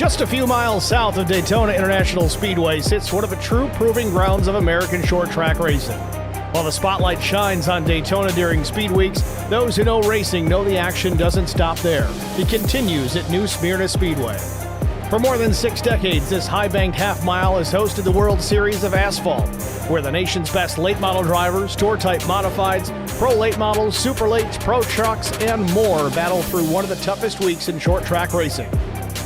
Just a few miles south of Daytona International Speedway sits one of the true proving grounds of American short track racing. While the spotlight shines on Daytona during speed weeks, those who know racing know the action doesn't stop there. It continues at New Smyrna Speedway. For more than 6 decades, this high-banked half-mile has hosted the World Series of Asphalt, where the nation's best late-model drivers, tour-type modifieds, pro late models, super lates, pro trucks, and more battle through one of the toughest weeks in short track racing.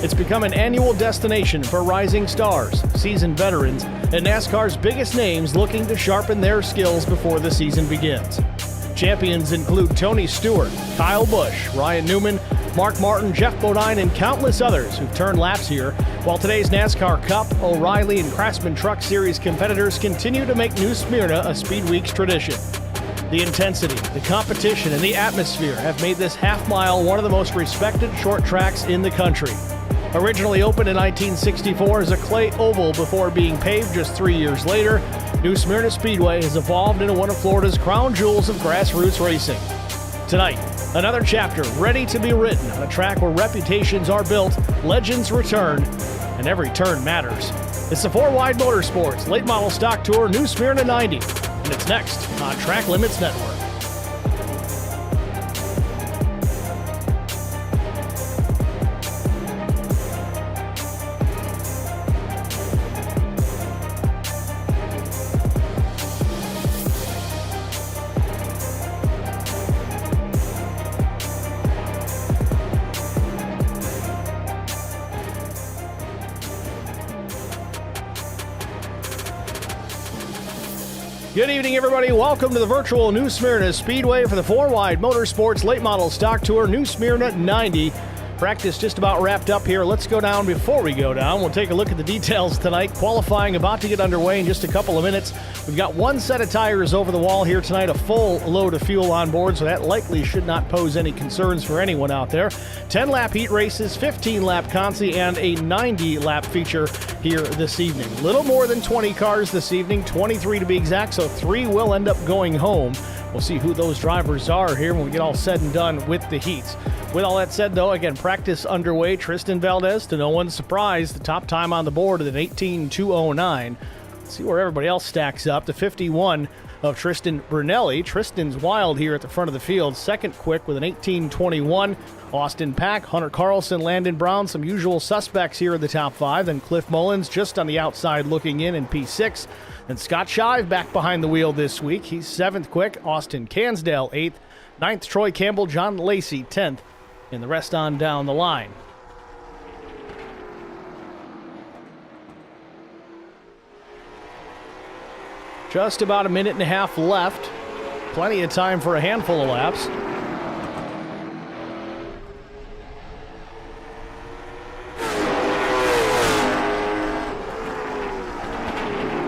It's become an annual destination for rising stars, seasoned veterans, and NASCAR's biggest names looking to sharpen their skills before the season begins. Champions include Tony Stewart, Kyle Busch, Ryan Newman, Mark Martin, Jeff Bodine, and countless others who've turned laps here, while today's NASCAR Cup, O'Reilly, and Craftsman Truck Series competitors continue to make New Smyrna a Speed Weeks tradition. The intensity, the competition, and the atmosphere have made this half-mile one of the most respected short tracks in the country. Originally opened in 1964 as a clay oval before being paved just 3 years later, New Smyrna Speedway has evolved into one of Florida's crown jewels of grassroots racing. Tonight, another chapter ready to be written on a track where reputations are built, legends return, and every turn matters. It's the FourWide Motorsports Late Model Stock Tour New Smyrna 90, and it's next on Track Limits Network. Good evening, everybody. Welcome to the virtual New Smyrna Speedway for the FourWide Motorsports Late Model Stock Tour New Smyrna 90. Practice just about wrapped up here. Let's go down. Before we go down, we'll take a look at the details tonight. Qualifying about to get underway in just a couple of minutes. We've got one set of tires over the wall here tonight, a full load of fuel on board, so that likely should not pose any concerns for anyone out there. 10-lap heat races, 15-lap consi, and a 90-lap feature here this evening. Little more than 20 cars this evening, 23 to be exact, so 3 will end up going home. We'll see who those drivers are here when we get all said and done with the heats. With all that said, though, again, practice underway. Tristan Valdez, to no one's surprise, the top time on the board at an 18:209. Let's see where everybody else stacks up. The 51 of Tristan Brunelli. Tristan's wild here at the front of the field. Second quick with an 18:21. Austin Pack, Hunter Carlson, Landon Brown, some usual suspects here in the top 5. Then Cliff Mullins just on the outside looking in P6. And Scott Shive back behind the wheel this week. He's 7th quick. Austin Cansdale 8th. 9th, Troy Campbell. John Lacey 10th. And the rest on down the line. Just about a minute and a half left. Plenty of time for a handful of laps.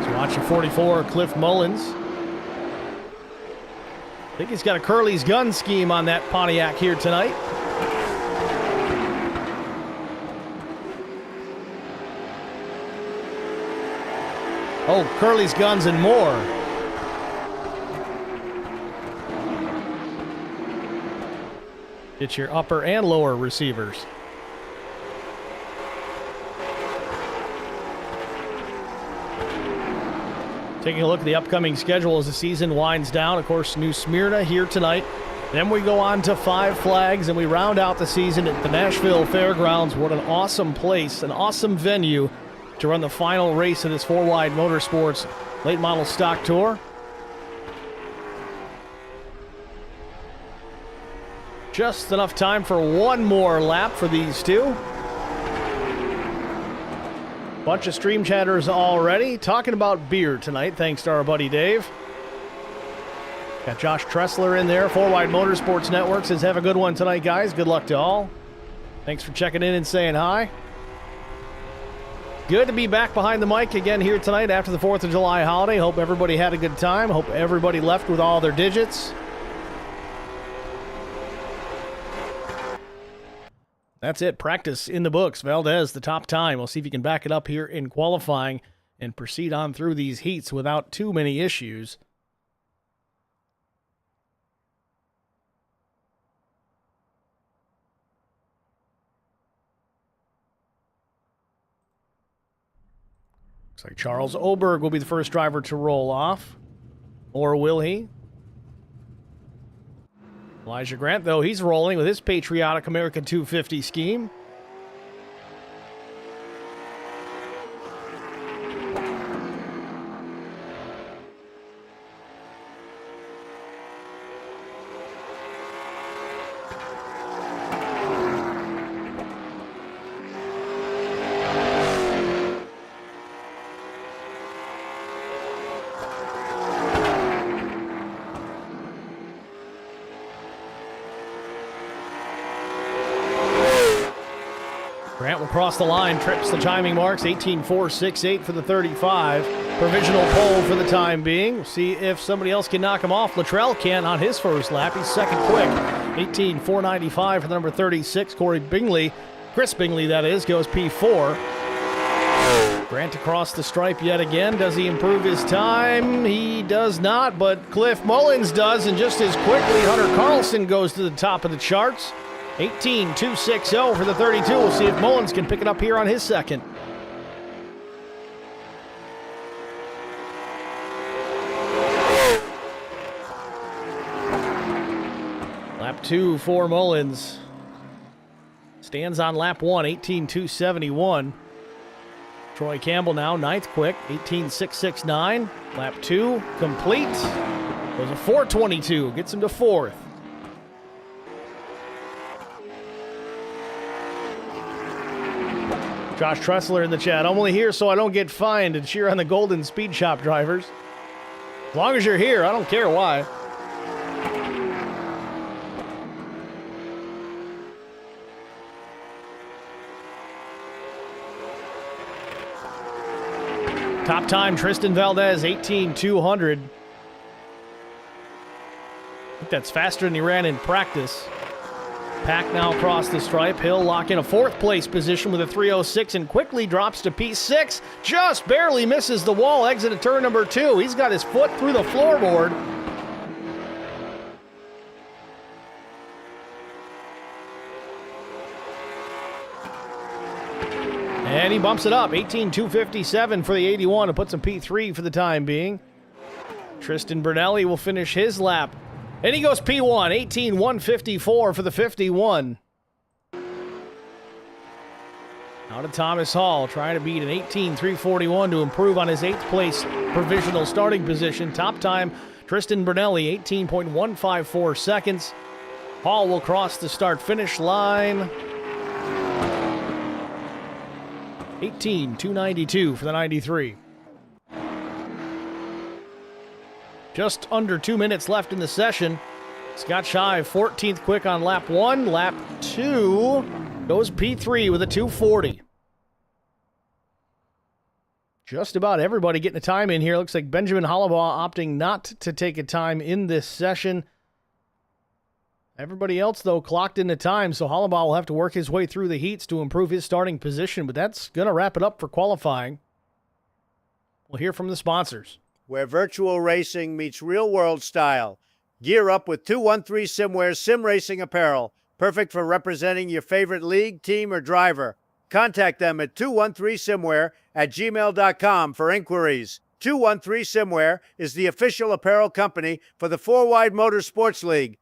So watch your 44, Cliff Mullins. I think he's got a Curly's gun scheme on that Pontiac here tonight. Oh, Curly's guns and more. It's your upper and lower receivers. Taking a look at the upcoming schedule as the season winds down. Of course, New Smyrna here tonight. Then we go on to 5 Flags, and we round out the season at the Nashville Fairgrounds. What an awesome place, an awesome venue to run the final race of this FourWide Motorsports Late Model Stock Tour. Just enough time for one more lap for these two. Bunch of stream chatters already. Talking about beer tonight, thanks to our buddy Dave. Got Josh Tressler in there. FourWide Motorsports Network says, have a good one tonight, guys. Good luck to all. Thanks for checking in and saying hi. Good to be back behind the mic again here tonight after the 4th of July holiday. Hope everybody had a good time. Hope everybody left with all their digits. That's it. Practice in the books. Valdez, the top time. We'll see if he can back it up here in qualifying and proceed on through these heats without too many issues. Looks like Charles Oberg will be the first driver to roll off. Or will he? Elijah Grant, though, he's rolling with his patriotic American 250 scheme. Grant will cross the line, trips the timing marks, 18.468 for the 35. Provisional pole for the time being. We'll see if somebody else can knock him off. Luttrell can on his first lap. He's second quick. 18.495 for the number 36, Corey Bingley. Chris Bingley, that is, goes P4. Grant across the stripe yet again. Does he improve his time? He does not, but Cliff Mullins does, and just as quickly, Hunter Carlson goes to the top of the charts. 18.260 for the 32. We'll see if Mullins can pick it up here on his second. Lap 2 for Mullins. Stands on lap 1, 18.271. Troy Campbell now, ninth quick, 18.669. Lap 2 complete. Goes a 4.22, gets him to fourth. Josh Tressler in the chat. I'm only here so I don't get fined and cheer on the Golden Speed Shop drivers. As long as you're here, I don't care why. Top time, Tristan Valdez, 18.200. I think that's faster than he ran in practice. Pack now across the stripe. He'll lock in a fourth place position with a 3.06 and quickly drops to P6. Just barely misses the wall. Exit at turn number 2. He's got his foot through the floorboard. And he bumps it up. 18.257 for the 81 and puts him P3 for the time being. Tristan Bernelli will finish his lap. And he goes P1, 18.154 for the 51. Out of Thomas Hall, trying to beat an 18.341 to improve on his 8th place provisional starting position. Top time, Tristan Bernelli, 18.154 seconds. Hall will cross the start-finish line. 18.292 for the 93. Just under 2 minutes left in the session. Scott Shive, 14th quick on lap 1. Lap 2 goes P3 with a 2.40. Just about everybody getting a time in here. Looks like Benjamin Hollabaugh opting not to take a time in this session. Everybody else, though, clocked into time, so Hollabaugh will have to work his way through the heats to improve his starting position, but that's going to wrap it up for qualifying. We'll hear from the sponsors. Where virtual racing meets real-world style. Gear up with 213 Simware's sim racing apparel, perfect for representing your favorite league, team, or driver. Contact them at 213simware@gmail.com for inquiries. 213 Simware is the official apparel company for the FourWide Motorsports League.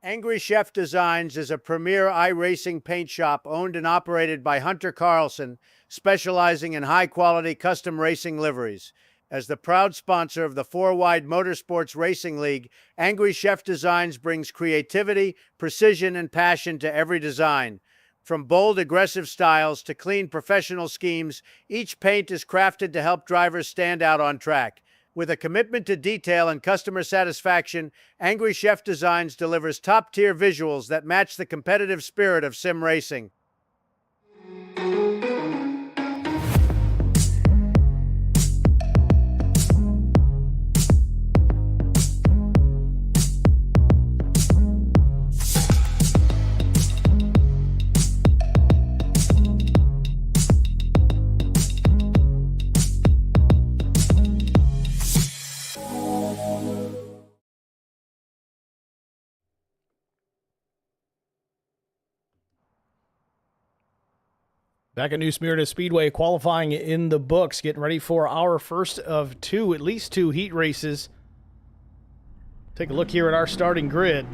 Angry Chef Designs is a premier iRacing paint shop owned and operated by Hunter Carlson, specializing in high-quality custom racing liveries. As the proud sponsor of the FourWide Motorsports Racing League, Angry Chef Designs brings creativity, precision, and passion to every design. From bold, aggressive styles to clean, professional schemes, each paint is crafted to help drivers stand out on track. With a commitment to detail and customer satisfaction, Angry Chef Designs delivers top-tier visuals that match the competitive spirit of sim racing. Back at New Smyrna Speedway, qualifying in the books, getting ready for our first of at least two heat races. Take a look here at our starting grid.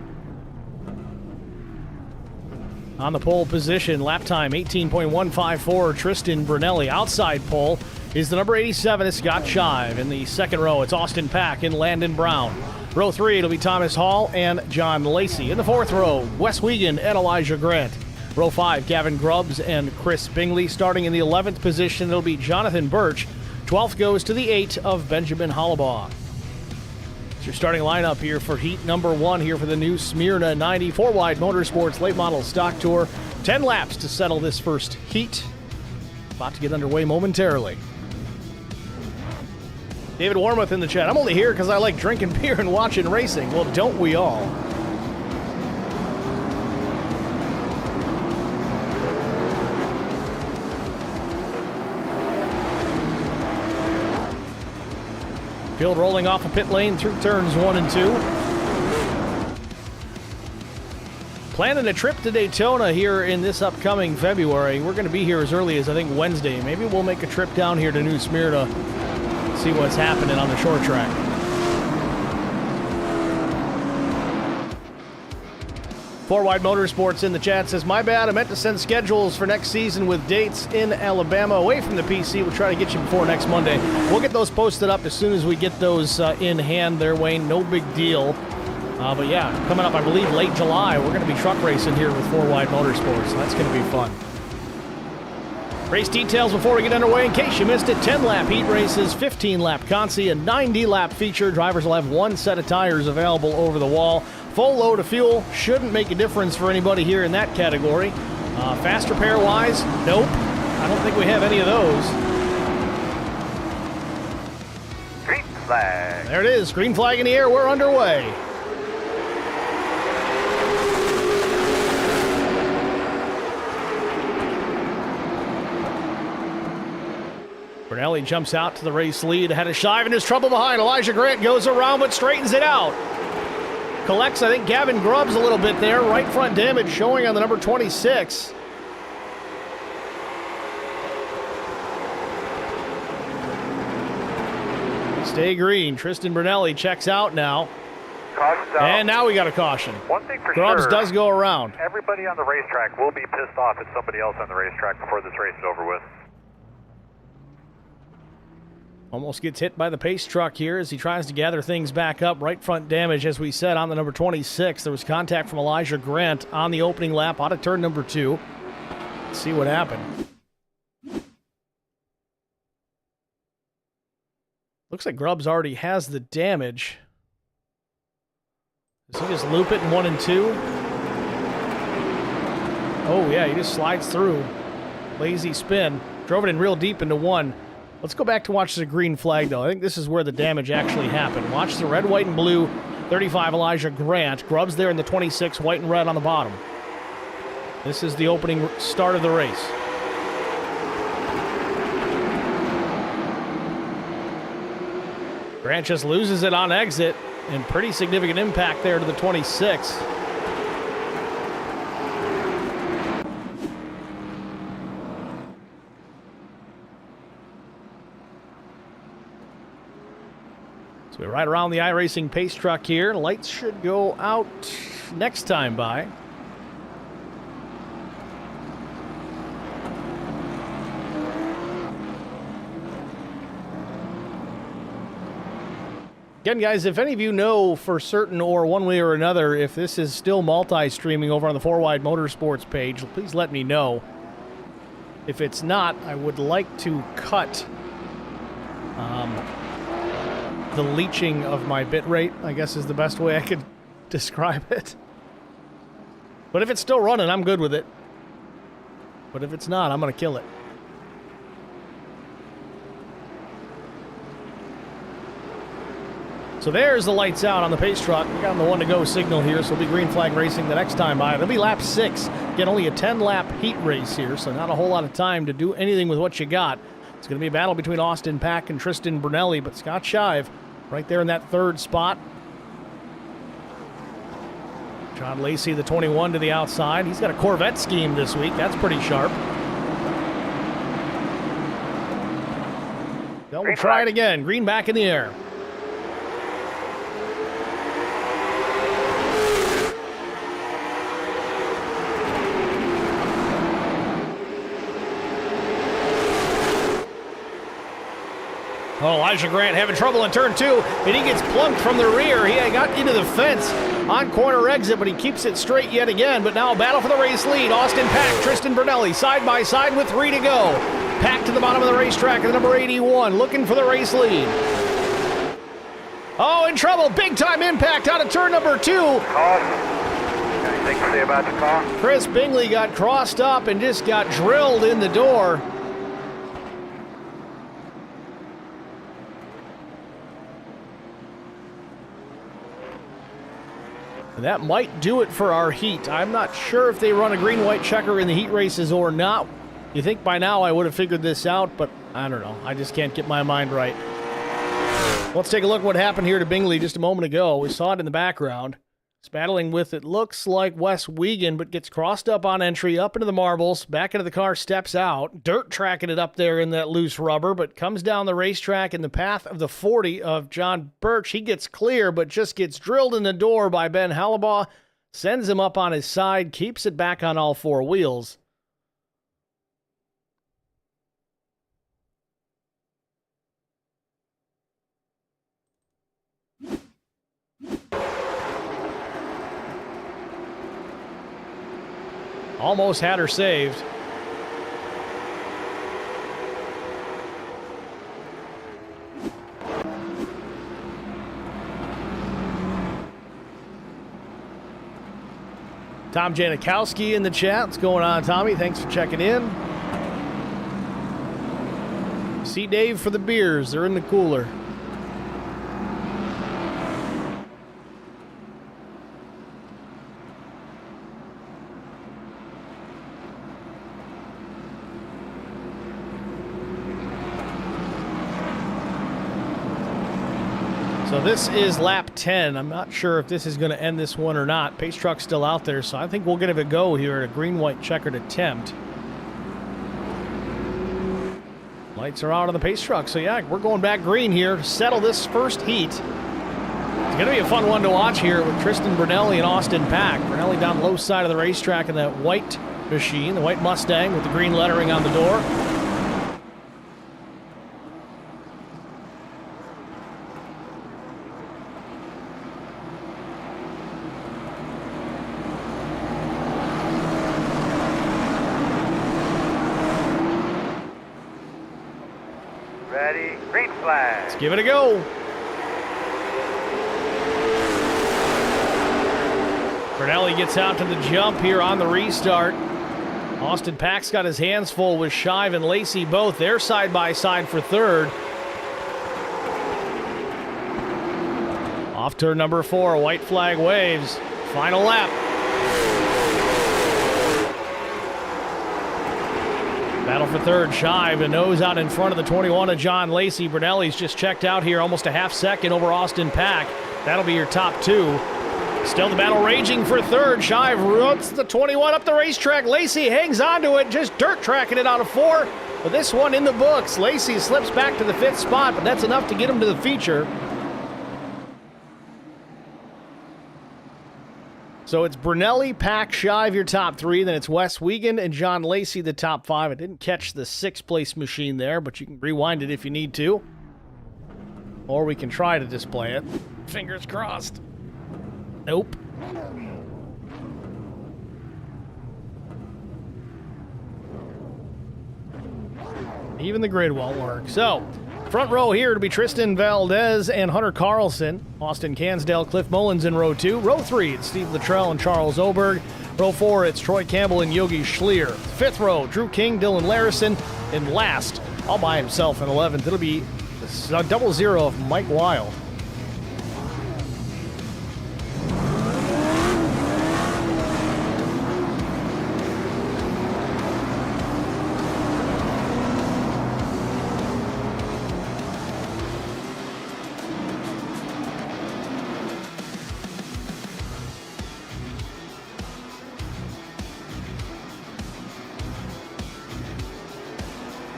On the pole position, lap time 18.154, Tristan Brunelli. Outside pole is the number 87, it's Scott Shive. In the second row, it's Austin Pack and Landon Brown. Row 3, it'll be Thomas Hall and John Lacey. In the fourth row, Wes Wiegand and Elijah Grant. Row 5, Gavin Grubbs and Chris Bingley. Starting in the 11th position, it'll be Jonathan Birch. 12th goes to the 8 of Benjamin Hollabaugh. It's your starting lineup here for heat number 1 here for the new Smyrna 90 FourWide Motorsports Late Model Stock Tour. 10 laps to settle this first heat. About to get underway momentarily. David Warmuth in the chat. I'm only here because I like drinking beer and watching racing. Well, don't we all? Field rolling off a pit lane through turns 1 and 2. Planning a trip to Daytona here in this upcoming February. We're going to be here as early as, I think, Wednesday. Maybe we'll make a trip down here to New Smyrna, see what's happening on the short track. FourWide Motorsports in the chat says, my bad, I meant to send schedules for next season with dates in Alabama away from the PC. We'll try to get you before next Monday. We'll get those posted up as soon as we get those in hand there, Wayne. No big deal. But yeah, coming up, I believe, late July, we're going to be truck racing here with FourWide Motorsports. So that's going to be fun. Race details before we get underway. In case you missed it, 10-lap heat races, 15-lap consi, a 90-lap feature. Drivers will have one set of tires available over the wall. Full load of fuel shouldn't make a difference for anybody here in that category. Fast repair-wise, nope. I don't think we have any of those. Green flag. There it is. Green flag in the air. We're underway. Brunelli jumps out to the race lead ahead of Shive, and there's trouble behind. Elijah Grant goes around but straightens it out. Collects, I think, Gavin Grubbs a little bit there. Right front damage showing on the number 26. Stay green. Tristan Brunelli checks out now. Caution's out. And now we got a caution. One thing for Grubbs sure, does go around. everybody on the racetrack will be pissed off at somebody else on the racetrack before this race is over with. Almost gets hit by the pace truck here as he tries to gather things back up. Right front damage, as we said, on the number 26. There was contact from Elijah Grant on the opening lap out of turn number 2. Let's see what happened. Looks like Grubbs already has the damage. Does he just loop it in 1 and 2? Oh, yeah, he just slides through. Lazy spin. Drove it in real deep into 1. Let's go back to watch the green flag, though. I think this is where the damage actually happened. Watch the red, white, and blue. 35, Elijah Grant. Grubbs there in the 26, white and red on the bottom. This is the opening start of the race. Grant just loses it on exit, and pretty significant impact there to the 26. So we ride around the iRacing pace truck here. Lights should go out next time by. Again, guys, if any of you know for certain or one way or another if this is still multi-streaming over on the FourWide Motorsports page, please let me know. If it's not, I would like to cut the leeching of my bitrate, I guess is the best way I could describe it. But if it's still running, I'm good with it. But if it's not, I'm going to kill it. So there's the lights out on the pace truck. We got on the 1-to-go signal here, so it'll be green flag racing the next time by. It'll be lap 6. Again, only a 10-lap heat race here, so not a whole lot of time to do anything with what you got. It's going to be a battle between Austin Pack and Tristan Brunelli, but Scott Shive right there in that third spot. John Lacey, the 21, to the outside. He's got a Corvette scheme this week. That's pretty sharp. Well, we'll Green try flag. it again. Green back in the air. Oh, Elijah Grant having trouble in turn 2, and he gets plunked from the rear. He got into the fence on corner exit, but he keeps it straight yet again. But now a battle for the race lead. Austin Pack, Tristan Brunelli side by side with 3 to go. Pack to the bottom of the racetrack at the number 81, looking for the race lead. Oh, in trouble. Big time impact out of turn number 2. Anything to say about the car? Chris Bingley got crossed up and just got drilled in the door. That might do it for our heat. I'm not sure if they run a green-white checker in the heat races or not. You think by now I would have figured this out, but I don't know. I just can't get my mind right. Let's take a look at what happened here to Bingley just a moment ago. We saw it in the background. He's battling with, it looks like Wes Wiegand, but gets crossed up on entry, up into the marbles, back into the car, steps out. Dirt tracking it up there in that loose rubber, but comes down the racetrack in the path of the 40 of John Birch. He gets clear, but just gets drilled in the door by Ben Hallabaugh. Sends him up on his side, keeps it back on all 4 wheels. Almost had her saved. Tom Janikowski in the chat. What's going on, Tommy? Thanks for checking in. See Dave for the beers. They're in the cooler. So this is lap 10. I'm not sure if this is going to end this one or not. Pace truck's still out there, so I think we'll give it a go here at a green-white checkered attempt. Lights are out on the pace truck, so yeah, we're going back green here to settle this first heat. It's going to be a fun one to watch here with Tristan Brunelli and Austin Pack. Brunelli down low side of the racetrack in that white machine, the white Mustang with the green lettering on the door. Ready, green flag. Let's give it a go. Brunelli gets out to the jump here on the restart. Austin Pack's got his hands full with Shive and Lacey both. They're side by side for third. Off turn number 4, white flag waves. Final lap. Battle for third, Shive, a nose out in front of the 21 of John Lacey. Brunelli's just checked out here, almost a half second over Austin Pack. That'll be your top 2. Still the battle raging for third. Shive roots the 21 up the racetrack. Lacey hangs onto it, just dirt tracking it out of 4. But this one in the books. Lacey slips back to the 5th spot, but that's enough to get him to the feature. So it's Brunelli, Pack, Shive, your top 3. Then it's Wes Wiegand and John Lacey, the top 5. I didn't catch the 6th place machine there, but you can rewind it if you need to. Or we can try to display it. Fingers crossed. Nope. Even the grid won't work. So, front row here to be Tristan Valdez and Hunter Carlson. Austin Cansdale, Cliff Mullins in row 2. Row 3, it's Steve Luttrell and Charles Oberg. Row 4, it's Troy Campbell and Yogi Schlier. 5th row, Drew King, Dylan Larison. And last, all by himself in 11th, it'll be a 00 of Mike Weil.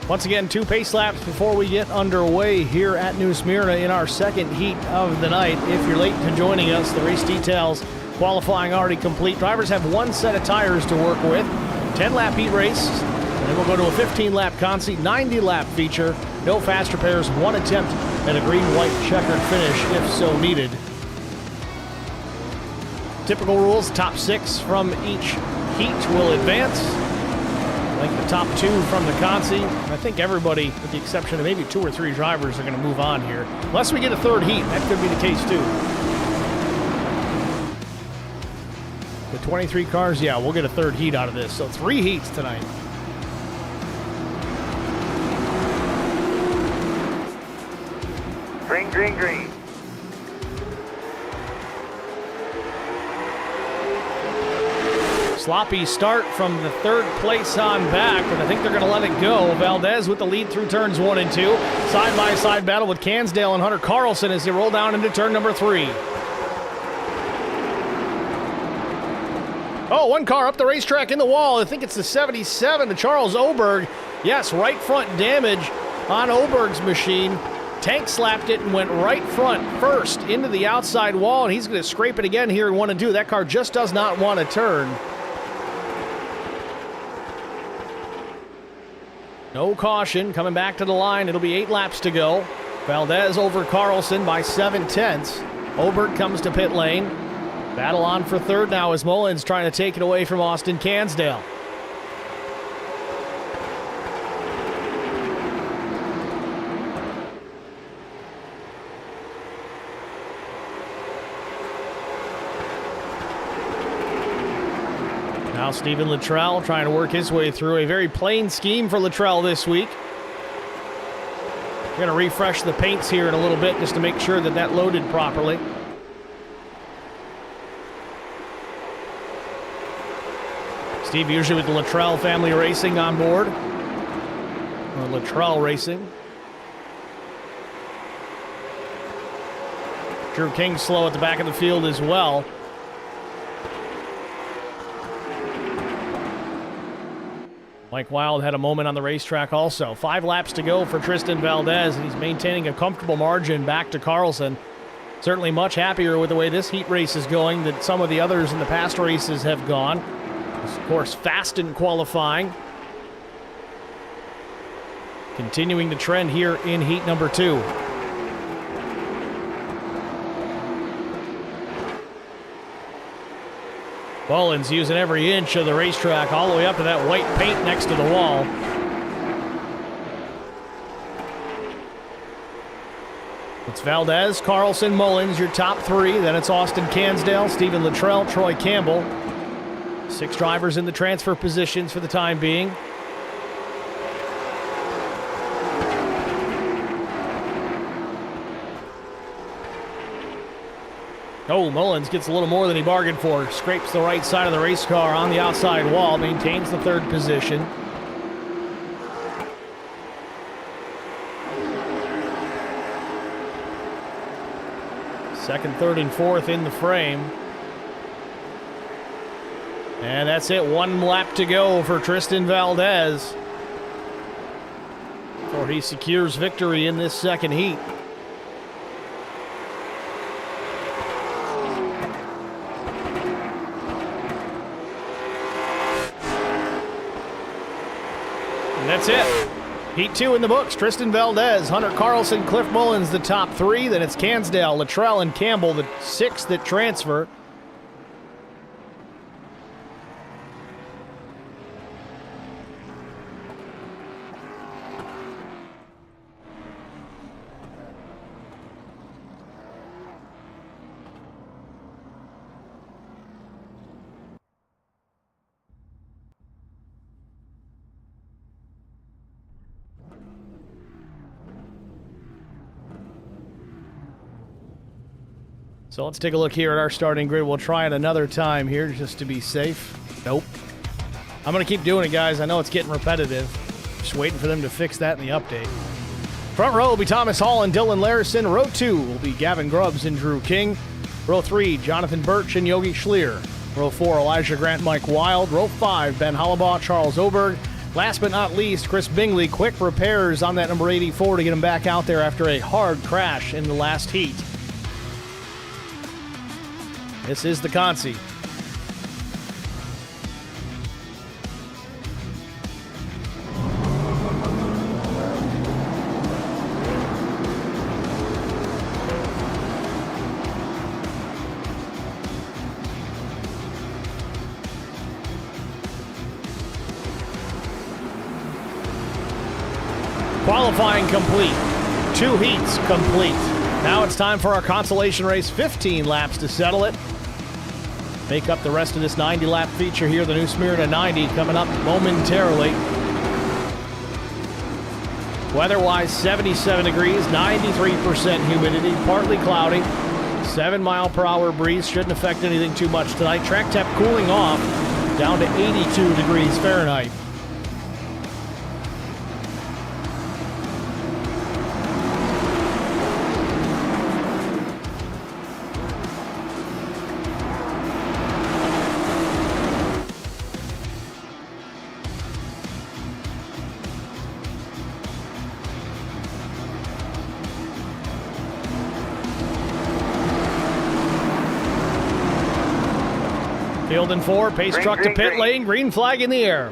Once again, 2 pace laps before we get underway here at New Smyrna in our second heat of the night. If you're late to joining us, the race details qualifying already complete. Drivers have 1 set of tires to work with. 10-lap heat race, and then we'll go to a 15-lap consi, 90-lap feature. No fast repairs, 1 attempt at a green-white checkered finish if so needed. Typical rules, top 6 from each heat will advance. I think the top 2 from the consi. I think everybody, with the exception of maybe 2 or 3 drivers, are going to move on here. Unless we get a 3rd heat, that could be the case too. The 23 cars, yeah, we'll get a 3rd heat out of this. So 3 heats tonight. Green, green, green. Sloppy start from the 3rd place on back, but I think they're going to let it go. Valdez with the lead through turns 1 and 2. Side-by-side battle with Cansdale and Hunter Carlson as they roll down into turn number 3. Oh, 1 car up the racetrack in the wall. I think it's the 77 to Charles Oberg. Yes, right front damage on Oberg's machine. Tank slapped it and went right front first into the outside wall, and he's going to scrape it again here in 1 and 2. That car just does not want to turn. No caution, coming back to the line. It'll be 8 laps to go. Valdez over Carlson by 7/10. Oberg comes to pit lane. Battle on for 3rd now as Mullins trying to take it away from Austin Cansdale. Now Stephen Luttrell trying to work his way through a very plain scheme for Luttrell this week. We're going to refresh the paints here in a little bit just to make sure that that loaded properly. Steve usually with the Luttrell family racing on board. Or Luttrell Racing. Drew King slow at the back of the field as well. Mike Wild had a moment on the racetrack also. 5 laps to go for Tristan Valdez, and he's maintaining a comfortable margin back to Carlson. Certainly much happier with the way this heat race is going than some of the others in the past races have gone. Of course, fast in qualifying. Continuing the trend here in heat number 2. Mullins using every inch of the racetrack all the way up to that white paint next to the wall. It's Valdez, Carlson, Mullins, your top 3. Then it's Austin Cansdale, Stephen Luttrell, Troy Campbell. 6 drivers in the transfer positions for the time being. Oh, Mullins gets a little more than he bargained for. Scrapes the right side of the race car on the outside wall. Maintains the 3rd position. Second, 3rd, and 4th in the frame. And that's it. 1 lap to go for Tristan Valdez before he secures victory in this second heat. And that's it. Heat 2 in the books. Tristan Valdez, Hunter Carlson, Cliff Mullins, the top 3. Then it's Cansdale, Luttrell, and Campbell, the 6 that transfer. So let's take a look here at our starting grid. We'll try it another time here just to be safe. Nope. I'm going to keep doing it, guys. I know it's getting repetitive. Just waiting for them to fix that in the update. Front row will be Thomas Hall and Dylan Larison. Row 2 will be Gavin Grubbs and Drew King. Row 3, Jonathan Birch and Yogi Schlier. Row 4, Elijah Grant, Mike Wild. Row 5, Ben Hollabaugh, Charles Oberg. Last but not least, Chris Bingley, quick repairs on that number 84 to get him back out there after a hard crash in the last heat. This is the Consi. Qualifying complete. 2 heats complete. Now it's time for our consolation race. 15 laps to settle it. Make up the rest of this 90-lap feature here. The new Smyrna 90 coming up momentarily. Weather-wise, 77 degrees, 93% humidity, partly cloudy. 7-mile-per-hour breeze. Shouldn't affect anything too much tonight. Track temp cooling off down to 82 degrees Fahrenheit. Field in 4, pace truck to pit lane, green flag in the air.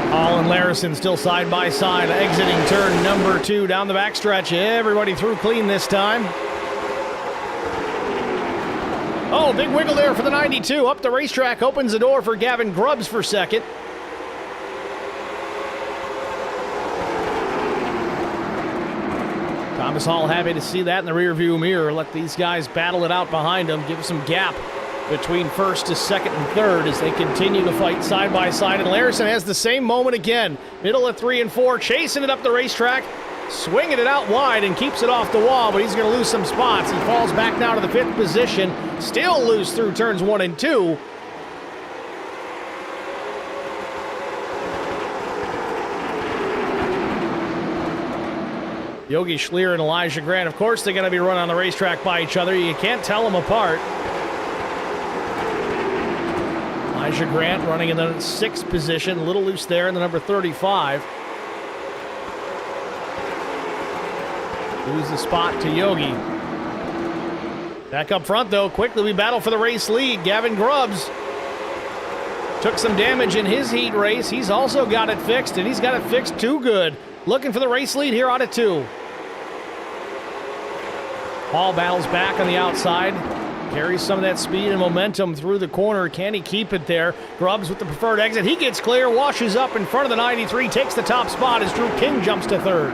Hall and Larison still side by side, exiting turn number 2 down the backstretch. Everybody through clean this time. Oh, big wiggle there for the 92. Up the racetrack, opens the door for Gavin Grubbs for second. Thomas Hall happy to see that in the rearview mirror. Let these guys battle it out behind them. Give some gap between first to second and third as they continue to fight side by side. And Larison has the same moment again. Middle of 3 and 4, chasing it up the racetrack, swinging it out wide and keeps it off the wall, but he's going to lose some spots. He falls back now to the 5th position. Still loose through turns 1 and 2. Yogi Schleer and Elijah Grant, of course, they're going to be running on the racetrack by each other. You can't tell them apart. Elijah Grant running in the 6th position, a little loose there in the number 35. Lose the spot to Yogi. Back up front, though, quickly we battle for the race lead. Gavin Grubbs took some damage in his heat race. He's also got it fixed, and he's got it fixed too good. Looking for the race lead here out of 2. Hall battles back on the outside. Carries some of that speed and momentum through the corner. Can he keep it there? Grubbs with the preferred exit. He gets clear, washes up in front of the 93, takes the top spot as Drew King jumps to 3rd.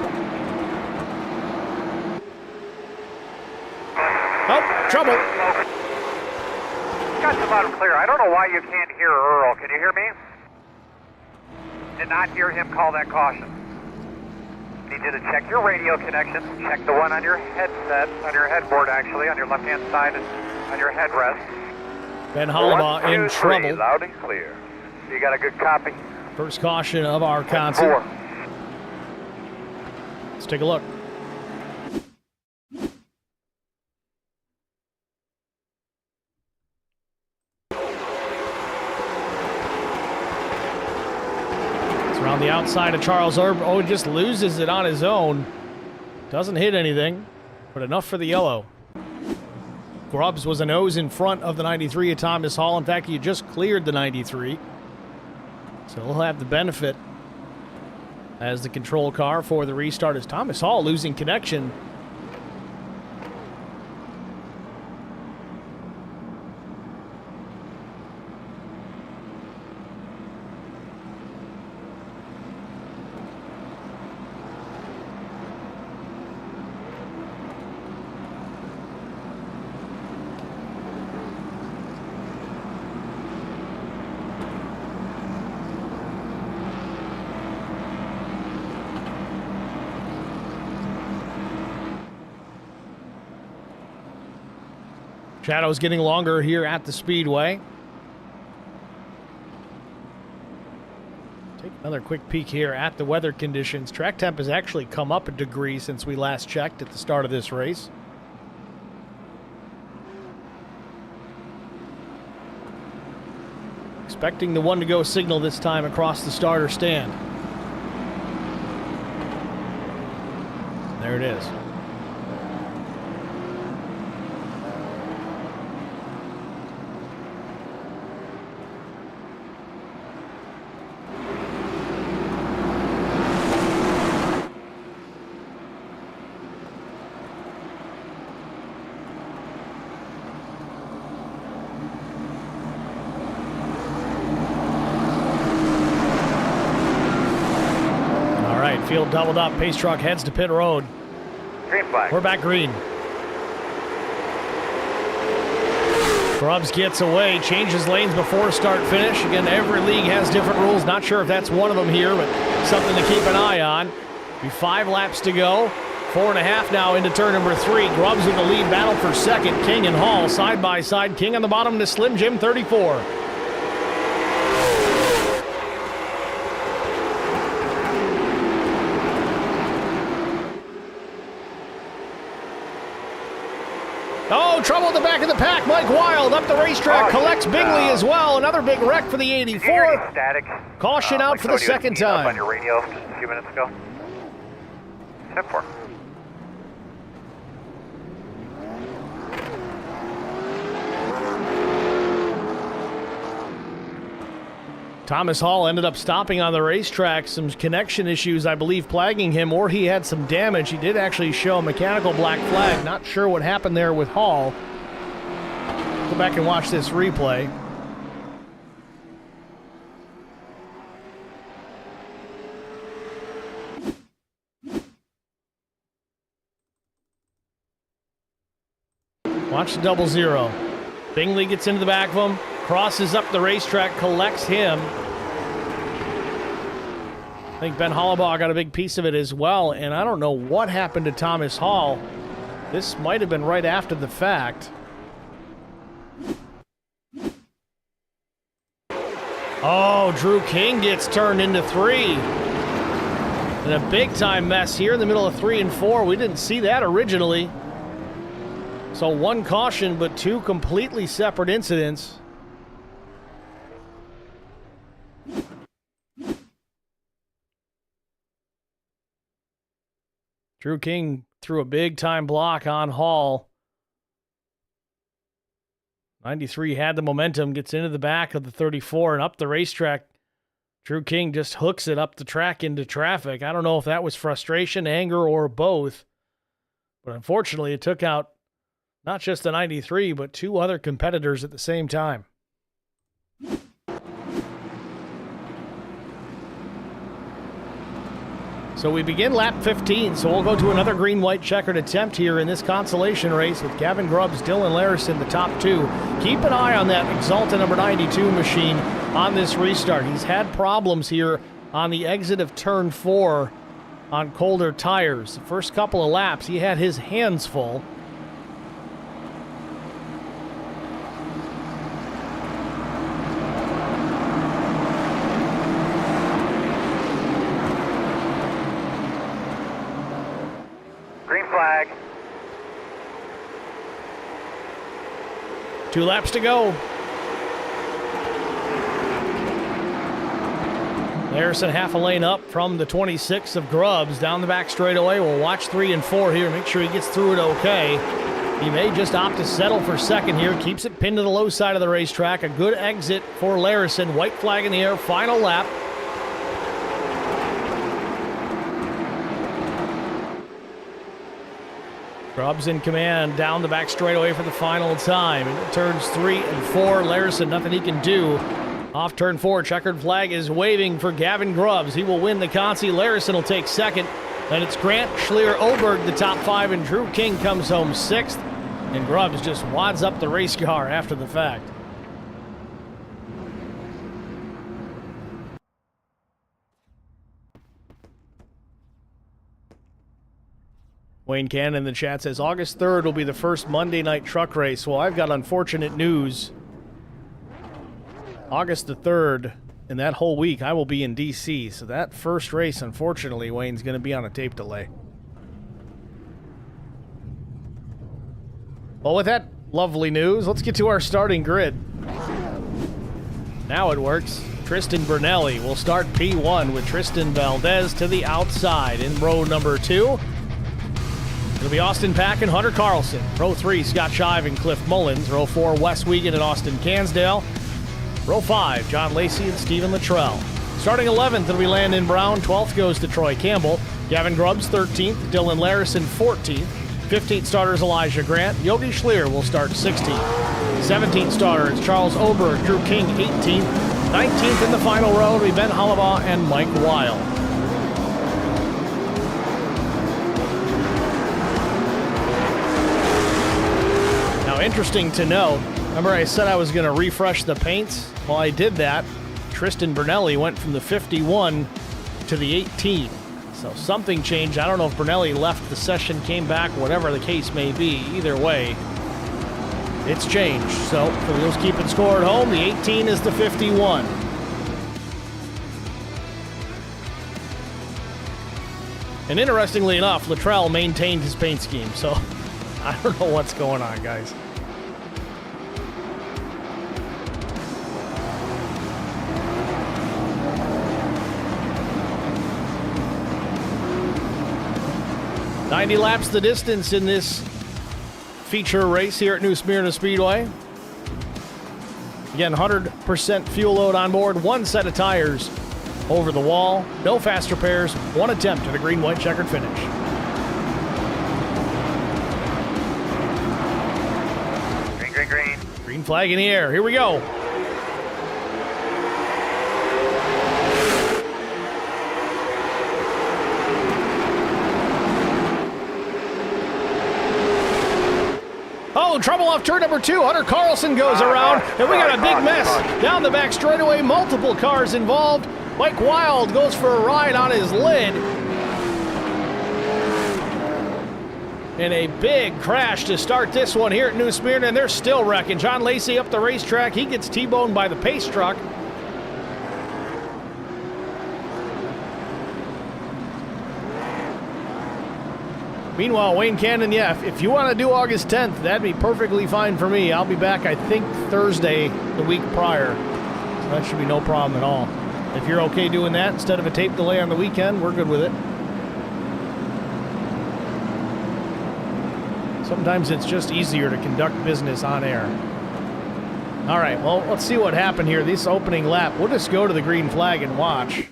Oh, trouble. Got you loud and clear. I don't know why you can't hear Earl. Can you hear me? Did not hear him call that caution. Need you to check your radio connection. Check the one on your headset, on your headboard actually, on your left-hand side and on your headrest. Ben Hollabaugh in trouble. Loud and clear. You got a good copy? First caution of our concert. Let's take a look. Around the outside of Charles Herb. Oh, he just loses it on his own. Doesn't hit anything, but enough for the yellow. Grubbs was a nose in front of the 93 at Thomas Hall. In fact, he just cleared the 93. So he'll have the benefit as the control car for the restart as Thomas Hall losing connection. Shadows getting longer here at the Speedway. Take another quick peek here at the weather conditions. Track temp has actually come up a degree since we last checked at the start of this race. Expecting the one to go signal this time across the starter stand. There it is. Field doubled up. Pace truck heads to pit road. Green flag. We're back green. Grubbs gets away, changes lanes before start finish. Again, every league has different rules. Not sure if that's one of them here, but something to keep an eye on. Be 5 laps to go. 4.5 now into turn number 3. Grubbs in the lead, battle for second. King and Hall side by side. King on the bottom to Slim Jim 34. Oh, trouble at the back of the pack. Mike Wild up the racetrack, collects Bingley as well. Another big wreck for the 84. Static. Caution out for the second time. On your radio just a few minutes ago. 10-4. Thomas Hall ended up stopping on the racetrack. Some connection issues, I believe, plaguing him, or he had some damage. He did actually show a mechanical black flag. Not sure what happened there with Hall. Go back and watch this replay. Watch the 00. Bingley gets into the back of him. Crosses up the racetrack, collects him. I think Ben Hollabaugh got a big piece of it as well, and I don't know what happened to Thomas Hall. This might have been right after the fact. Oh, Drew King gets turned into 3. And a big-time mess here in the middle of 3 and 4. We didn't see that originally. So 1 caution, but 2 completely separate incidents. Drew King threw a big-time block on Hall. 93 had the momentum, gets into the back of the 34 and up the racetrack. Drew King just hooks it up the track into traffic. I don't know if that was frustration, anger, or both. But unfortunately, it took out not just the 93, but 2 other competitors at the same time. So we begin lap 15, so we'll go to another green-white checkered attempt here in this consolation race with Gavin Grubbs, Dylan Larison, the top 2. Keep an eye on that Exalta number 92 machine on this restart. He's had problems here on the exit of turn 4 on colder tires. The first couple of laps, he had his hands full. Flag. 2 laps to go. Larison half a lane up from the 26 of Grubbs down the back straightaway. We'll watch 3 and 4 here, make sure he gets through it okay. He may just opt to settle for second here. Keeps it pinned to the low side of the racetrack. A good exit for Larison. White flag in the air. Final lap. Grubbs in command down the back straightaway for the final time. And turns 3 and 4. Larison, nothing he can do. Off turn 4, checkered flag is waving for Gavin Grubbs. He will win the Consi. Larison will take second. Then it's Grant Schlier-Oberg, the top 5, and Drew King comes home 6th. And Grubbs just wads up the race car after the fact. Wayne Cannon in the chat says, August 3rd will be the first Monday night truck race. Well, I've got unfortunate news. August the 3rd, and that whole week, I will be in D.C. So that first race, unfortunately, Wayne's going to be on a tape delay. Well, with that lovely news, let's get to our starting grid. Now it works. Tristan Brunelli will start P1 with Tristan Valdez to the outside in row number 2. It'll be Austin Pack and Hunter Carlson. Row 3, Scott Shive and Cliff Mullins. Row 4, Wes Wiegand and Austin Cansdale. Row 5, John Lacey and Stephen Luttrell. Starting 11th, it'll be Landon Brown. 12th goes to Troy Campbell. Gavin Grubbs 13th. Dylan Larison 14th. 15th starter is Elijah Grant. Yogi Schleer will start 16th. 17th starter is Charles Oberg. Drew King 18th. 19th in the final row will be Ben Hollabaugh and Mike Weil. Now, interesting to note, remember I said I was going to refresh the paints? Well, I did that. Tristan Brunelli went from the 51 to the 18. So something changed. I don't know if Brunelli left the session, came back, whatever the case may be. Either way, it's changed. So for those keeping score at home, the 18 is the 51. And interestingly enough, Luttrell maintained his paint scheme. So I don't know what's going on, guys. "90 laps the distance in this feature race here at New Smyrna Speedway. Again, 100% fuel load on board, 1 set of tires over the wall, no fast repairs, 1 attempt at a green, white, checkered finish. Green, green, green. Green flag in the air. Here we go. Oh, trouble off turn number 2. Hunter Carlson goes around, and we got a big mess down the back straightaway. Multiple cars involved. Mike Wild goes for a ride on his lid. And a big crash to start this one here at New Smyrna, and they're still wrecking. John Lacey up the racetrack. He gets T-boned by the pace truck. Meanwhile, Wayne Cannon, yeah, if you want to do August 10th, that'd be perfectly fine for me. I'll be back, I think, Thursday the week prior. So that should be no problem at all. If you're okay doing that instead of a tape delay on the weekend, we're good with it. Sometimes it's just easier to conduct business on air. All right, well, let's see what happened here. This opening lap, we'll just go to the green flag and watch.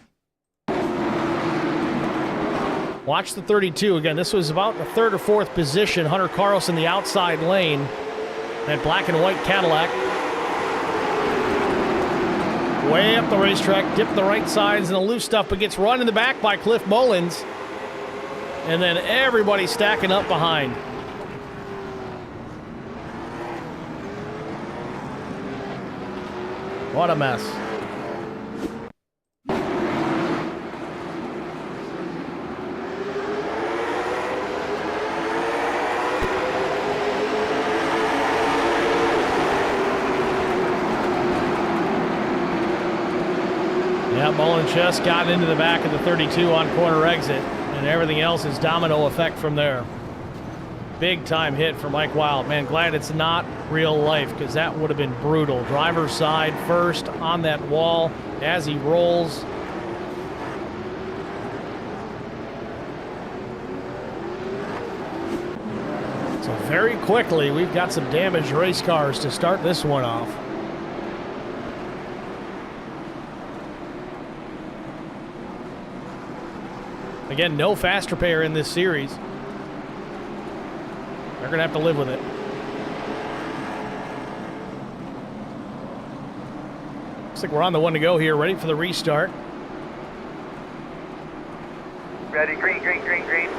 Watch the 32. Again, this was about the 3rd or 4th position. Hunter Carlson, the outside lane. That black and white Cadillac. Way up the racetrack, dipped the right sides and the loose stuff, but gets run in the back by Cliff Mullins. And then everybody stacking up behind. What a mess. Yeah, Mullins just got into the back of the 32 on corner exit, and everything else is domino effect from there. Big time hit for Mike Wild. Man, glad it's not real life, because that would have been brutal. Driver's side first on that wall as he rolls. So very quickly, we've got some damaged race cars to start this one off. Again, no fast repair in this series. They're going to have to live with it. Looks like we're on the one to go here, ready for the restart. Ready, green, green, green, green.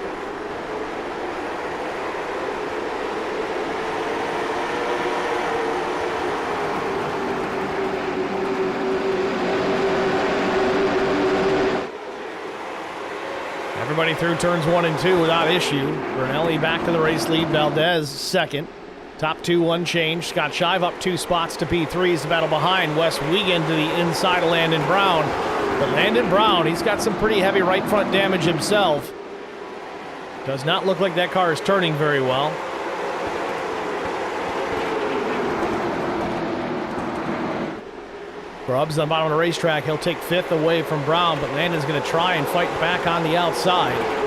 Everybody through turns 1 and 2 without issue. Brunelli back to the race lead. Valdez second. Top 2 unchanged. Scott Shive up 2 spots to P3 is the battle behind. Wes Wiegand to the inside of Landon Brown. But Landon Brown, he's got some pretty heavy right front damage himself. Does not look like that car is turning very well. Grubbs on the bottom of the racetrack. He'll take 5th away from Brown, but Landon's going to try and fight back on the outside.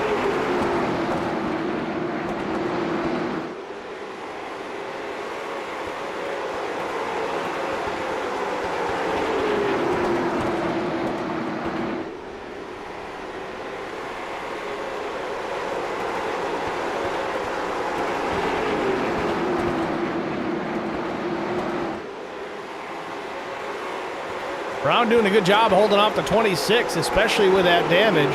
Brown doing a good job holding off the 26, especially with that damage.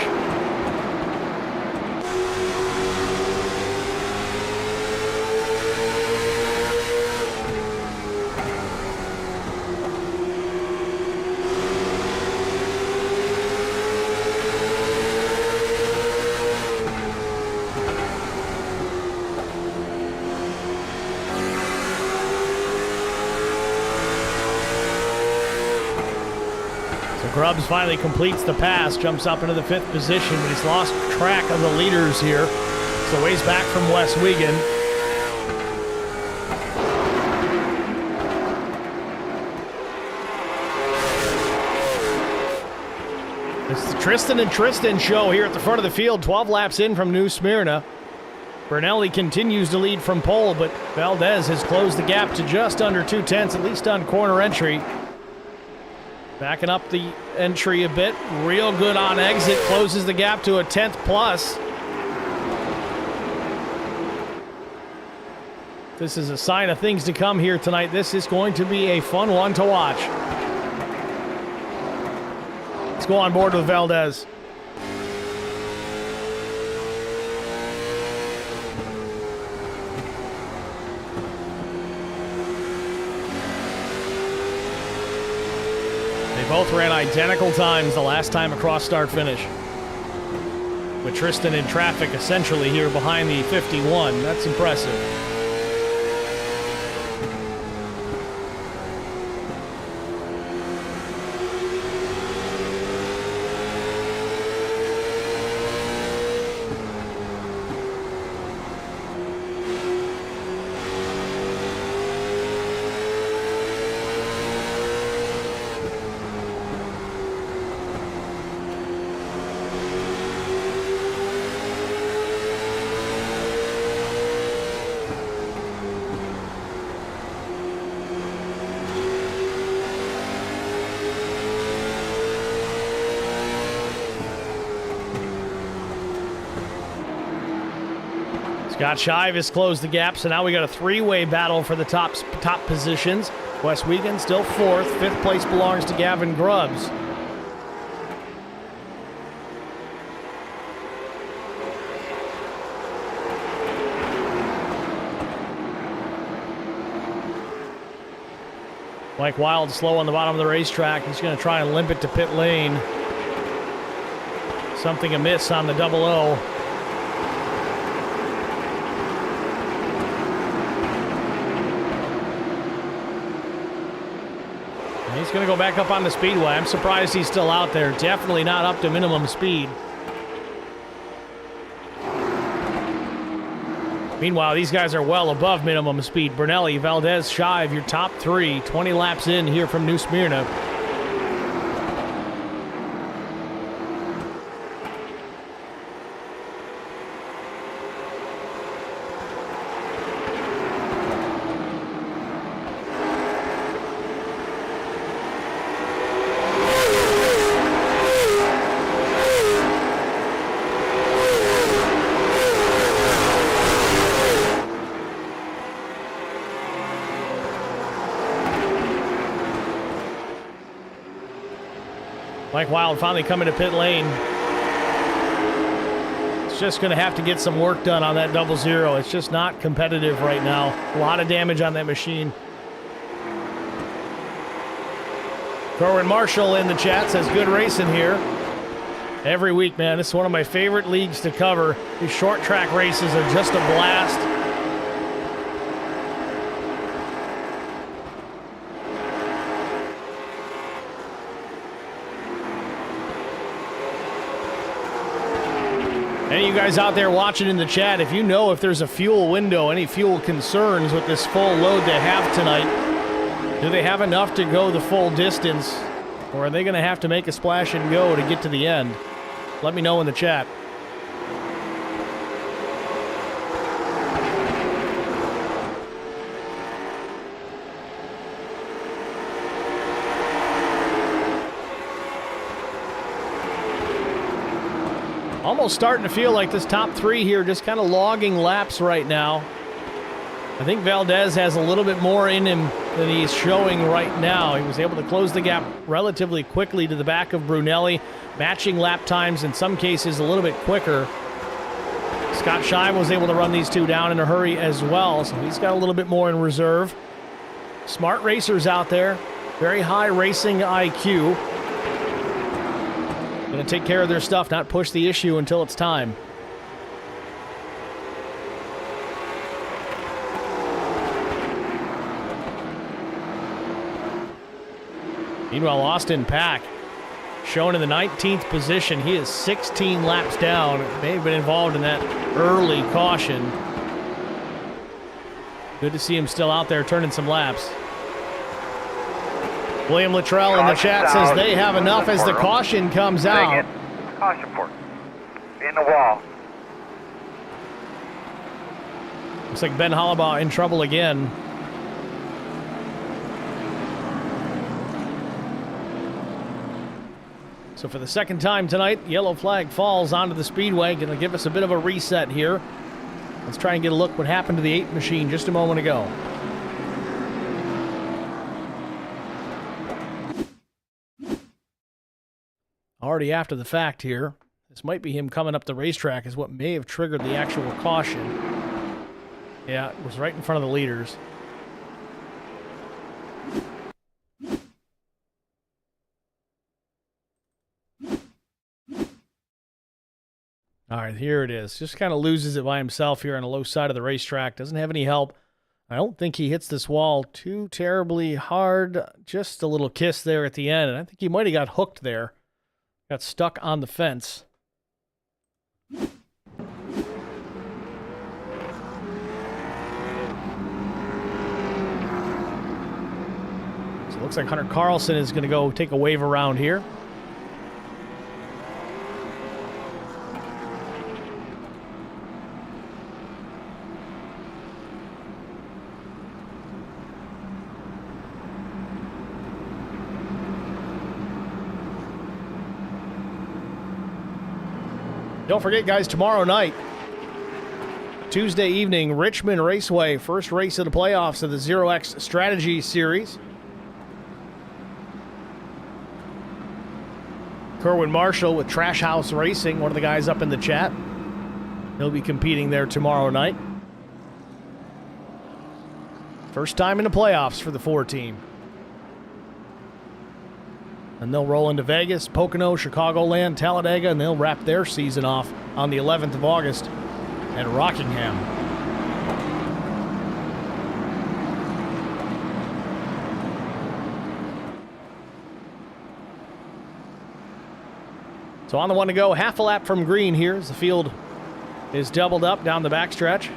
Grubbs finally completes the pass, jumps up into the 5th position, but he's lost track of the leaders here. So ways back from Wes Wiegand. It's the Tristan and Tristan show here at the front of the field, 12 laps in from New Smyrna. Bernelli continues to lead from pole, but Valdez has closed the gap to just under 2/10, at least on corner entry. Backing up the entry a bit. Real good on exit. Closes the gap to a 10th plus. This is a sign of things to come here tonight. This is going to be a fun one to watch. Let's go on board with Valdez. Both ran identical times the last time across start finish. With Tristan in traffic essentially here behind the 51. That's impressive. Scott Shive has closed the gap, so now we got a 3-way battle for the top positions. Wes Wiegand still 4th. 5th place belongs to Gavin Grubbs. Mike Wild slow on the bottom of the racetrack. He's going to try and limp it to pit lane. Something amiss on the 00. He's going to go back up on the speedway. I'm surprised he's still out there. Definitely not up to minimum speed. Meanwhile, these guys are well above minimum speed. Bernelli, Valdez, Shive, your top 3. 20 laps in here from New Smyrna. Mike Wild finally coming to pit lane. It's just going to have to get some work done on that 00. It's just not competitive right now. A lot of damage on that machine. Corwin Marshall in the chat says, good racing here. Every week, man. This is one of my favorite leagues to cover. These short track races are just a blast. Any of you guys out there watching in the chat, if you know if there's a fuel window, any fuel concerns with this full load they have tonight, do they have enough to go the full distance? Or are they going to have to make a splash and go to get to the end? Let me know in the chat. Almost starting to feel like this top three here just kind of logging laps right now. I think Valdez has a little bit more in him than he's showing right now. He was able to close the gap relatively quickly to the back of Brunelli, matching lap times in some cases a little bit quicker. Scott Shive was able to run these two down in a hurry as well, so he's got a little bit more in reserve. Smart racers out there, very high racing IQ. Going to take care of their stuff, not push the issue until it's time. Meanwhile, Austin Pack, shown in the 19th position. He is 16 laps down. May have been involved in that early caution. Good to see him still out there turning some laps. William Luttrell in the chat says they have enough as the caution comes out. Caution port. In the wall. Looks like Ben Hollabaugh in trouble again. So for the second time tonight, yellow flag falls onto the speedway. Going to give us a bit of a reset here. Let's try and get a look what happened to the 8 machine just a moment ago. Already after the fact here. This might be him coming up the racetrack is what may have triggered the actual caution. Yeah, it was right in front of the leaders. All right, here it is. Just kind of loses it by himself here on the low side of the racetrack. Doesn't have any help. I don't think he hits this wall too terribly hard. Just a little kiss there at the end. And I think he might have got hooked there. Got stuck on the fence. So it looks like Hunter Carlson is going to go take a wave around here. Don't forget, guys, tomorrow night, Tuesday evening, Richmond Raceway, first race of the playoffs of the 0X Strategy Series. Kerwin Marshall with Trash House Racing, one of the guys up in the chat. He'll be competing there tomorrow night. First time in the playoffs for the 4 team. And they'll roll into Vegas, Pocono, Chicagoland, Talladega, and they'll wrap their season off on the 11th of August at Rockingham. So on the one to go, half a lap from green here as the field is doubled up down the backstretch.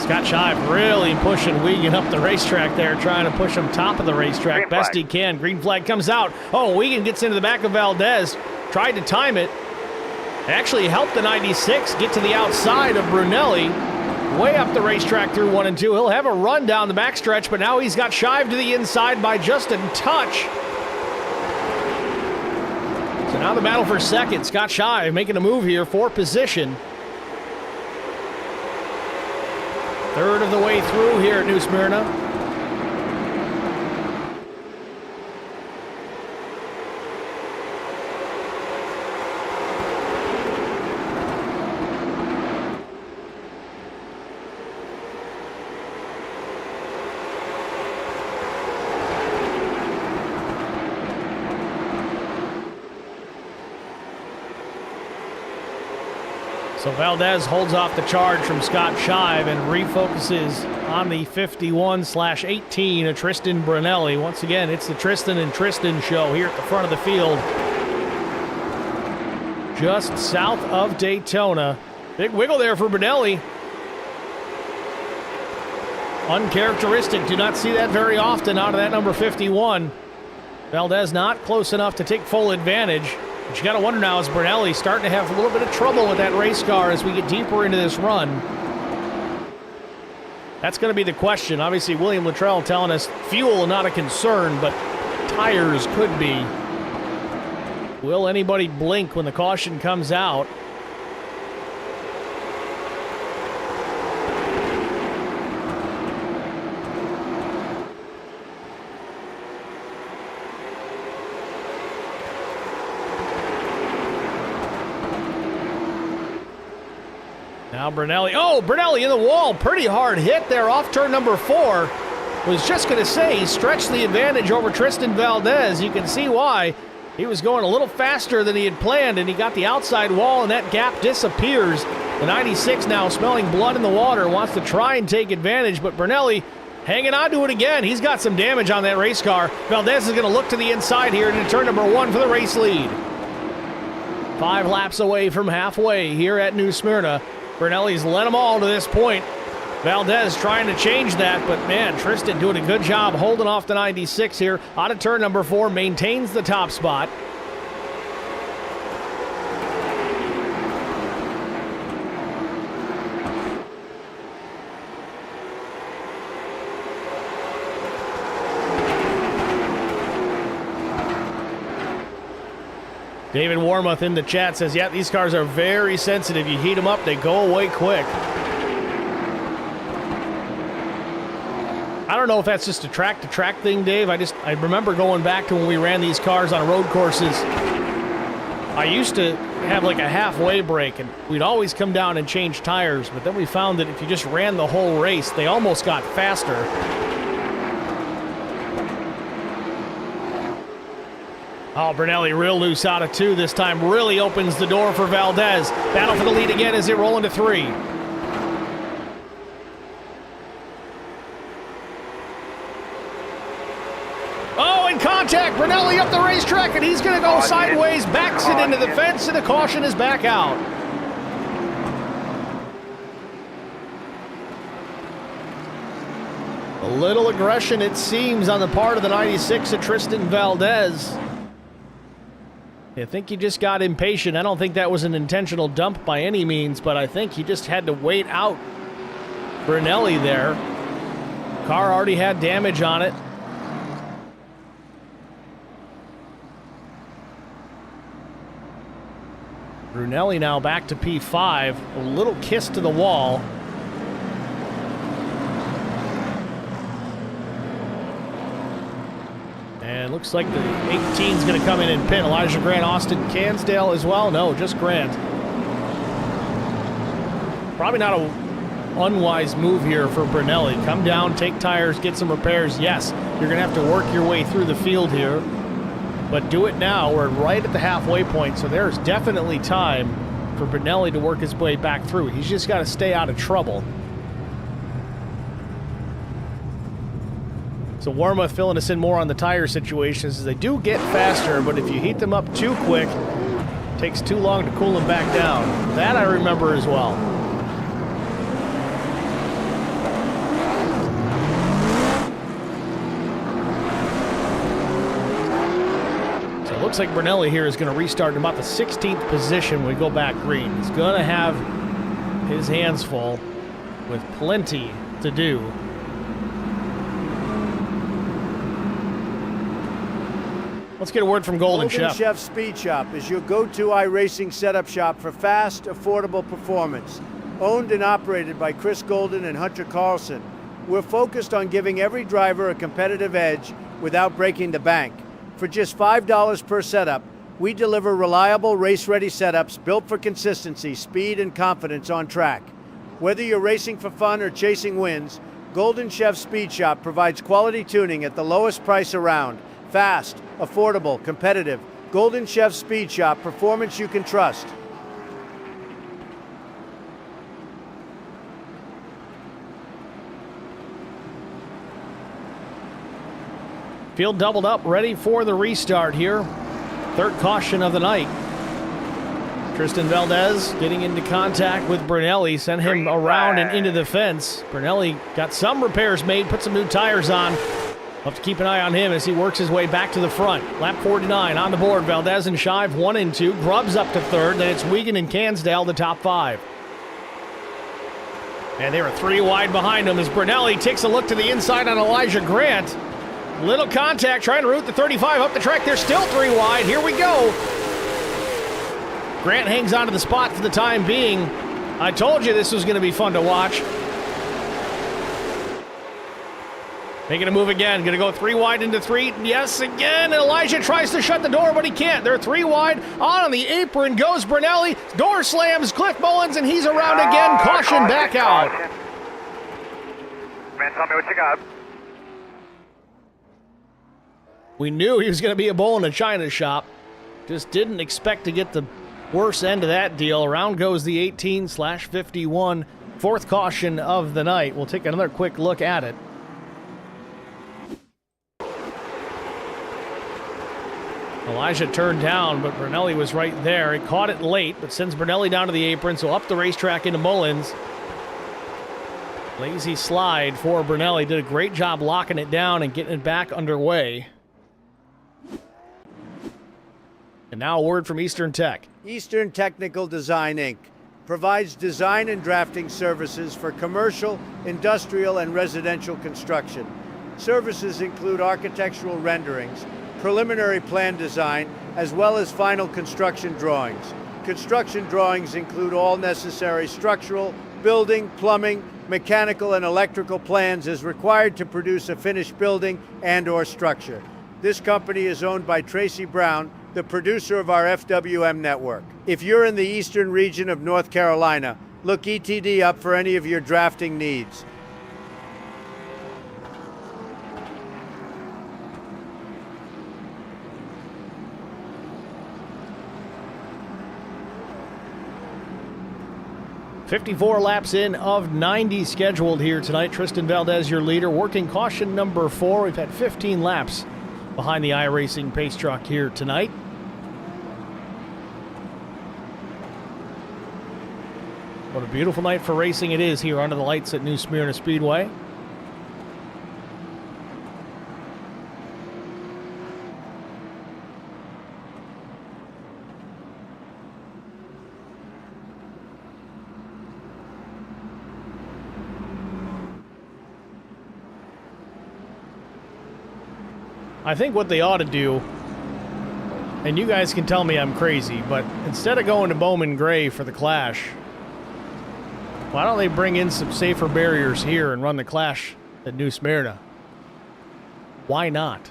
Scott Shive really pushing Wiegand up the racetrack there, trying to push him top of the racetrack best he can. Green flag comes out. Oh, Wiegand gets into the back of Valdez. Tried to time it. Actually helped the 96 get to the outside of Brunelli. Way up the racetrack through 1 and 2. He'll have a run down the backstretch, but now he's got Shive to the inside by just a touch. So now the battle for second. Scott Shive making a move here for position. Third of the way through here at New Smyrna. So Valdez holds off the charge from Scott Shive and refocuses on the 51/18 of Tristan Brunelli. Once again, it's the Tristan and Tristan show here at the front of the field. Just south of Daytona. Big wiggle there for Brunelli. Uncharacteristic. Do not see that very often out of that number 51. Valdez not close enough to take full advantage. But you got to wonder now, is Brunelli starting to have a little bit of trouble with that race car as we get deeper into this run? That's going to be the question. Obviously, William Luttrell telling us fuel not a concern, but tires could be. Will anybody blink when the caution comes out? Now Brunelli. Oh, Brunelli in the wall. Pretty hard hit there off turn number 4. Was just going to say he stretched the advantage over Tristan Valdez. You can see why. He was going a little faster than he had planned, and he got the outside wall, and that gap disappears. The 96 now smelling blood in the water, wants to try and take advantage, but Brunelli hanging on to it again. He's got some damage on that race car. Valdez is going to look to the inside here into turn number 1 for the race lead. 5 laps away from halfway here at New Smyrna. Brunelli's led them all to this point. Valdez trying to change that, but man, Tristan doing a good job holding off the 96 here. Out of turn number 4, maintains the top spot. David Warmuth in the chat says, yeah, these cars are very sensitive. You heat them up, they go away quick. I don't know if that's just a track-to-track thing, Dave. I remember going back to when we ran these cars on road courses. I used to have like a halfway break, and we'd always come down and change tires, but then we found that if you just ran the whole race, they almost got faster. Oh, Brunelli real loose out of 2 this time. Really opens the door for Valdez. Battle for the lead again as they roll into 3. Oh, in contact. Brunelli up the racetrack, and he's going to go sideways. Backs it into the fence, and the caution is back out. A little aggression, it seems, on the part of the 96 of Tristan Valdez. I think he just got impatient. I don't think that was an intentional dump by any means, but I think he just had to wait out Brunelli there. Car already had damage on it. Brunelli now back to P5. A little kiss to the wall. And looks like the 18's going to come in and pit. Elijah Grant, Austin Cansdale as well. No, just Grant. Probably not a unwise move here for Brunelli. Come down, take tires, get some repairs. Yes, you're going to have to work your way through the field here. But do it now. We're right at the halfway point, so there's definitely time for Brunelli to work his way back through. He's just got to stay out of trouble. So Warmuth filling us in more on the tire situations as they do get faster, but if you heat them up too quick, it takes too long to cool them back down. That I remember as well. So it looks like Brunelli here is going to restart in about the 16th position when we go back green. He's going to have his hands full with plenty to do. Let's get a word from Golden Chef. Golden Chef Speed Shop is your go-to iRacing setup shop for fast, affordable performance. Owned and operated by Chris Golden and Hunter Carlson, we're focused on giving every driver a competitive edge without breaking the bank. For just $5 per setup, we deliver reliable, race-ready setups built for consistency, speed, and confidence on track. Whether you're racing for fun or chasing wins, Golden Chef Speed Shop provides quality tuning at the lowest price around. Fast, affordable, competitive. Golden Chef Speed Shop, performance you can trust. Field doubled up, ready for the restart here. Third caution of the night. Tristan Valdez getting into contact with Brunelli, sent him around and into the fence. Brunelli got some repairs made, put some new tires on. We'll have to keep an eye on him as he works his way back to the front. Lap 49 on the board. Valdez and Shive 1 and 2. Grubbs up to third. Then it's Wiegand and Cansdale, the top 5. And they were 3 wide behind him as Brunelli takes a look to the inside on Elijah Grant. Little contact, trying to route the 35 up the track. They're still 3 wide. Here we go. Grant hangs on to the spot for the time being. I told you this was going to be fun to watch. Making a move again. Going to go 3 wide into 3. Yes, again. Elijah tries to shut the door, but he can't. They're 3 wide. On the apron goes Brunelli. Door slams Cliff Mullins, and he's around again. Caution back out. Man, tell me what you got. We knew he was going to be a bull in a china shop. Just didn't expect to get the worst end of that deal. Around goes the 18/51. 4th caution of the night. We'll take another quick look at it. Elijah turned down, but Brunelli was right there. He caught it late, but sends Brunelli down to the apron, so up the racetrack into Mullins. Lazy slide for Brunelli. Did a great job locking it down and getting it back underway. And now a word from Eastern Tech. Eastern Technical Design, Inc. provides design and drafting services for commercial, industrial, and residential construction. Services include architectural renderings, preliminary plan design, as well as final construction drawings. Construction drawings include all necessary structural, building, plumbing, mechanical, and electrical plans as required to produce a finished building and/or structure. This company is owned by Tracy Brown, the producer of our FWM network. If you're in the eastern region of North Carolina, look ETD up for any of your drafting needs. "54 laps in of 90 scheduled here tonight. Tristan Valdez, your leader, working caution number 4. We've had 15 laps behind the iRacing pace truck here tonight. What a beautiful night for racing it is here under the lights at New Smyrna Speedway. I think what they ought to do, and you guys can tell me I'm crazy, but instead of going to Bowman Gray for the Clash, why don't they bring in some safer barriers here and run the Clash at New Smyrna? Why not?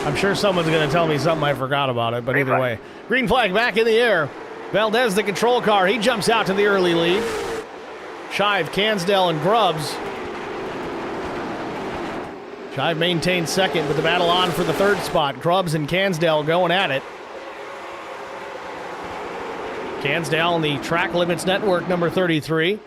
I'm sure someone's going to tell me something I forgot about it, but either way. Green flag back in the air. Valdez, the control car. He jumps out to the early lead. Shive, Cansdale, and Grubbs. Shive maintains second, but the battle on for the 3rd spot. Grubbs and Cansdale going at it. Cansdale on the Track Limits Network, number 33.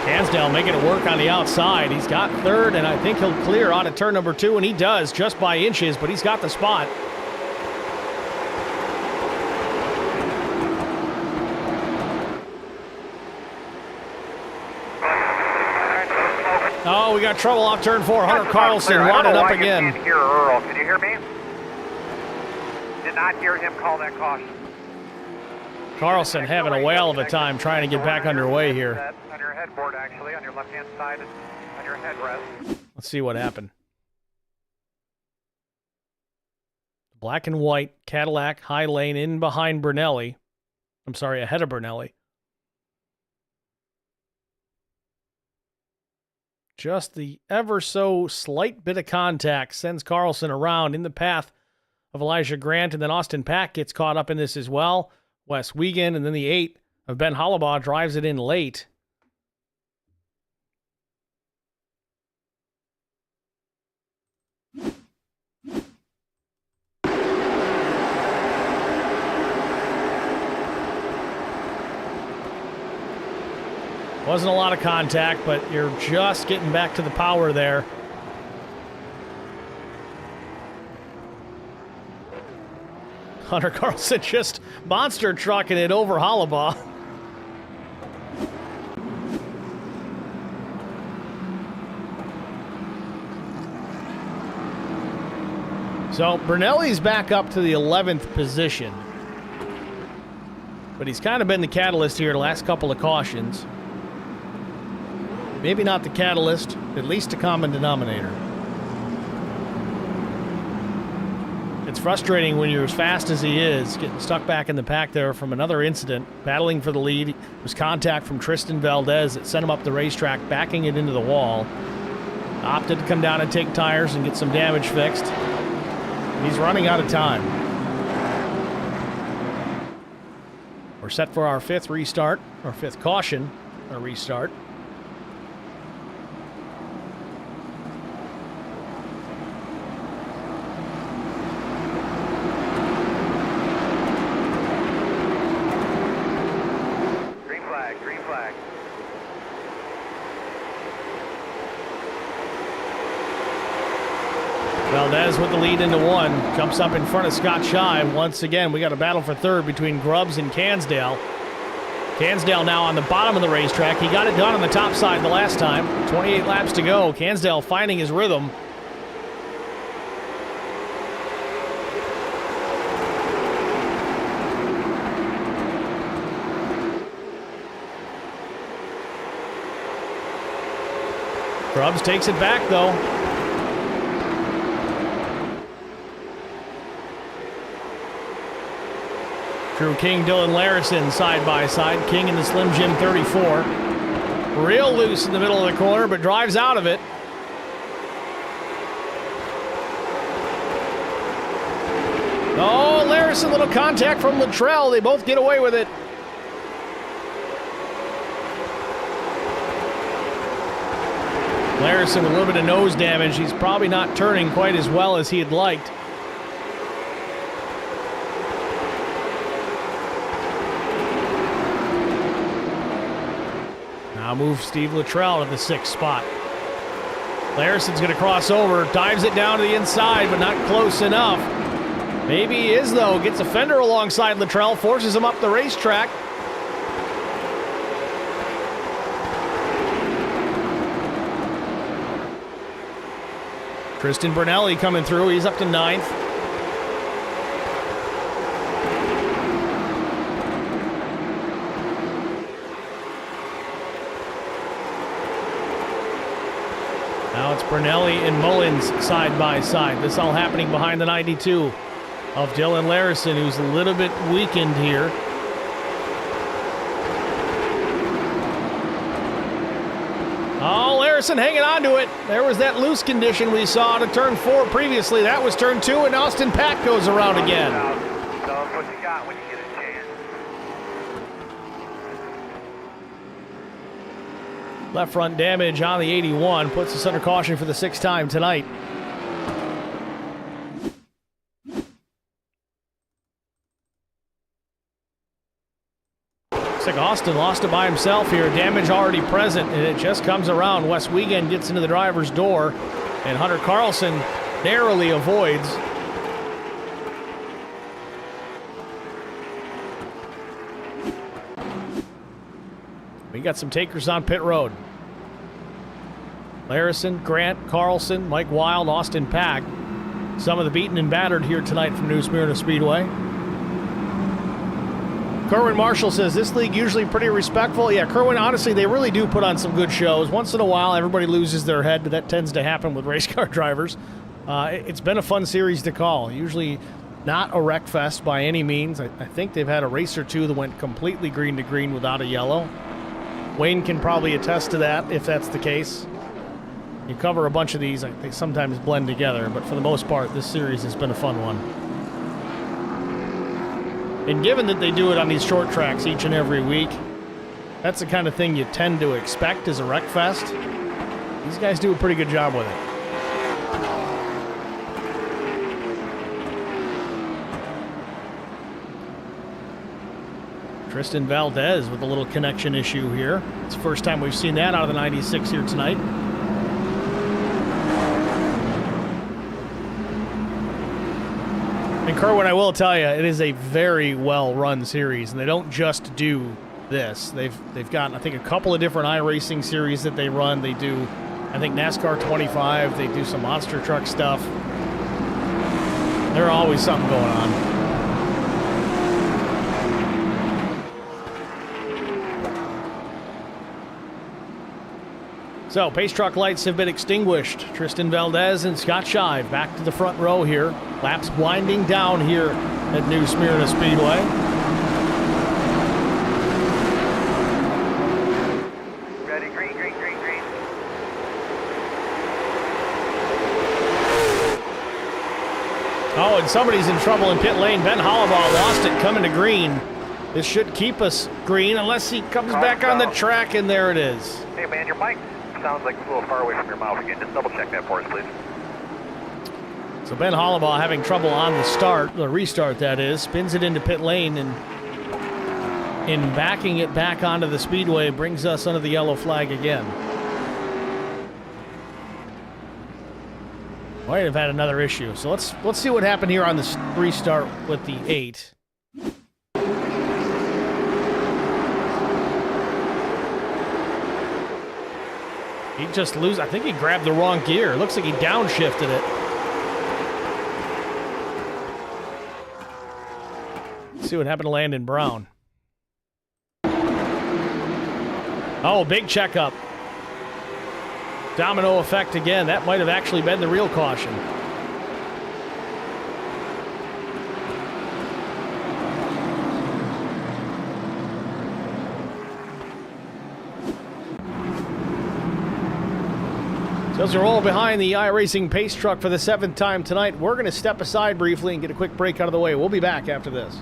Cansdale making it work on the outside. He's got 3rd, and I think he'll clear out of turn number 2, and he does just by inches, but he's got the spot. Oh, we got trouble off turn 4. Hunter Carlson wadded up again. I can't hear Earl. Can you hear me? Did not hear him call that caution. Carlson having a whale of a time trying to get back underway here. On your headboard, actually, on your left-hand side, on your headrest. Let's see what happened. Black and white Cadillac high lane in behind Brunelli. I'm sorry, ahead of Brunelli. Just the ever so slight bit of contact sends Carlson around in the path of Elijah Grant, and then Austin Pack gets caught up in this as well. Wes Wiegand, and then the 8 of Ben Hollabaugh drives it in late. Wasn't a lot of contact, but you're just getting back to the power there. Hunter Carlson just monster trucking it over Hollabaugh. So Brunelli's back up to the 11th position. But he's kind of been the catalyst here the last couple of cautions. Maybe not the catalyst, at least a common denominator. It's frustrating when you're as fast as he is, getting stuck back in the pack there from another incident, battling for the lead. It was contact from Tristan Valdez that sent him up the racetrack, backing it into the wall. Opted to come down and take tires and get some damage fixed. He's running out of time. We're set for our 5th restart, or 5th caution, or restart. Green flag. Valdez with the lead into 1. Jumps up in front of Scott Shy. Once again, we got a battle for 3rd between Grubbs and Cansdale. Cansdale now on the bottom of the racetrack. He got it done on the top side the last time. 28 laps to go. Cansdale finding his rhythm. Grubbs takes it back, though. Drew King, Dylan Larison side by side. King in the Slim Jim 34. Real loose in the middle of the corner, but drives out of it. Oh, Larison, little contact from Luttrell. They both get away with it. Larison with a little bit of nose damage. He's probably not turning quite as well as he had liked. Now moves Steve Luttrell to the 6th spot. Larison's going to cross over, dives it down to the inside, but not close enough. Maybe he is, though. Gets a fender alongside Luttrell, forces him up the racetrack. Tristan Brunelli coming through. He's up to 9th. Now it's Brunelli and Mullins side by side. This all happening behind the 92 of Dylan Larison, who's a little bit weakened here. Oh, Larison hanging on to it. There was that loose condition we saw to turn 4 previously. That was turn 2, and Austin Pack goes around again. Tell us what you got when you get a chance. Left front damage on the 81. Puts us under caution for the 6th time tonight. Looks like Austin lost it by himself here. Damage already present, and it just comes around. Wes Wiegand gets into the driver's door, and Hunter Carlson narrowly avoids. We got some takers on pit road. Larison, Grant, Carlson, Mike Wild, Austin Pack. Some of the beaten and battered here tonight from New Smyrna Speedway. Kerwin Marshall says, this league usually pretty respectful. Yeah, Kerwin, honestly, they really do put on some good shows. Once in a while, everybody loses their head, but that tends to happen with race car drivers. It's been a fun series to call. Usually not a wreck fest by any means. I think they've had a race or two that went completely green to green without a yellow. Wayne can probably attest to that if that's the case. You cover a bunch of these, they sometimes blend together, but for the most part, this series has been a fun one. And given that they do it on these short tracks each and every week, that's the kind of thing you tend to expect as a wreck fest. These guys do a pretty good job with it. Tristan Valdez with a little connection issue here. It's the first time we've seen that out of the 96 here tonight. And Kerwin, I will tell you, it is a very well-run series, and they don't just do this. They've got, I think, a couple of different iRacing series that they run. They do, I think, NASCAR 25. They do some monster truck stuff. There's always something going on. So, pace truck lights have been extinguished. Tristan Valdez and Scott Shive back to the front row here. Laps winding down here at New Smyrna Speedway. Ready, green, green, green, green. Oh, and somebody's in trouble in pit lane. Ben Hollabaugh lost it coming to green. This should keep us green unless he comes back on the track, and there it is. Hey, man, your mic sounds like it's a little far away from your mouth again. Just double check that for us, please. So Ben Hollabaugh having trouble on the restart that is, spins it into pit lane, and in backing it back onto the speedway brings us under the yellow flag again. Might have had another issue. So let's see what happened here on the restart with the 8. He just I think he grabbed the wrong gear. Looks like he downshifted it. Let's see what happened to Landon Brown. Oh, big checkup. Domino effect again. That might have actually been the real caution. So as we roll behind the iRacing pace truck for the 7th time tonight, we're going to step aside briefly and get a quick break out of the way. We'll be back after this.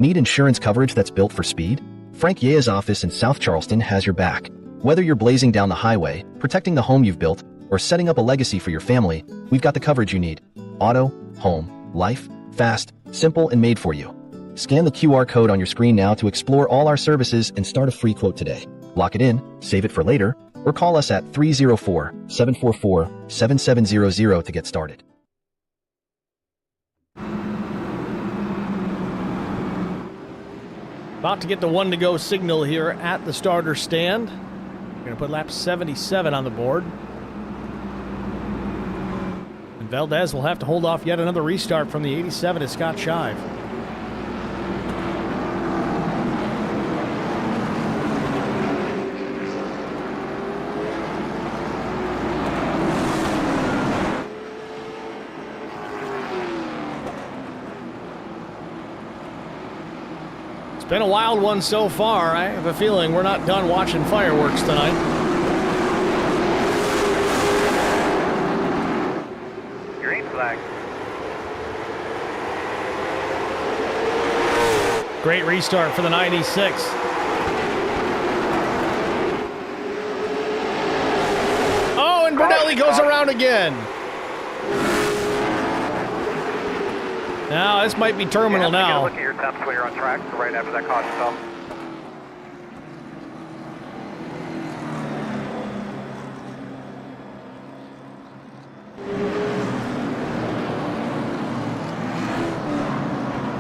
Need insurance coverage that's built for speed? Frank Yea's office in South Charleston has your back. Whether you're blazing down the highway, protecting the home you've built, or setting up a legacy for your family, we've got the coverage you need. Auto, home, life, fast, simple, and made for you. Scan the QR code on your screen now to explore all our services and start a free quote today. Lock it in, save it for later, or call us at 304-744-7700 to get started. About to get the 1-to-go signal here at the starter stand. We're going to put lap 77 on the board. And Valdez will have to hold off yet another restart from the 87 to Scott Shive. Been a wild one so far. I have a feeling we're not done watching fireworks tonight. Green flag. Great restart for the 96. Oh, and Brunelli goes around again. Now, this might be terminal now. Look at your temps when you're on track, right after that caution bell.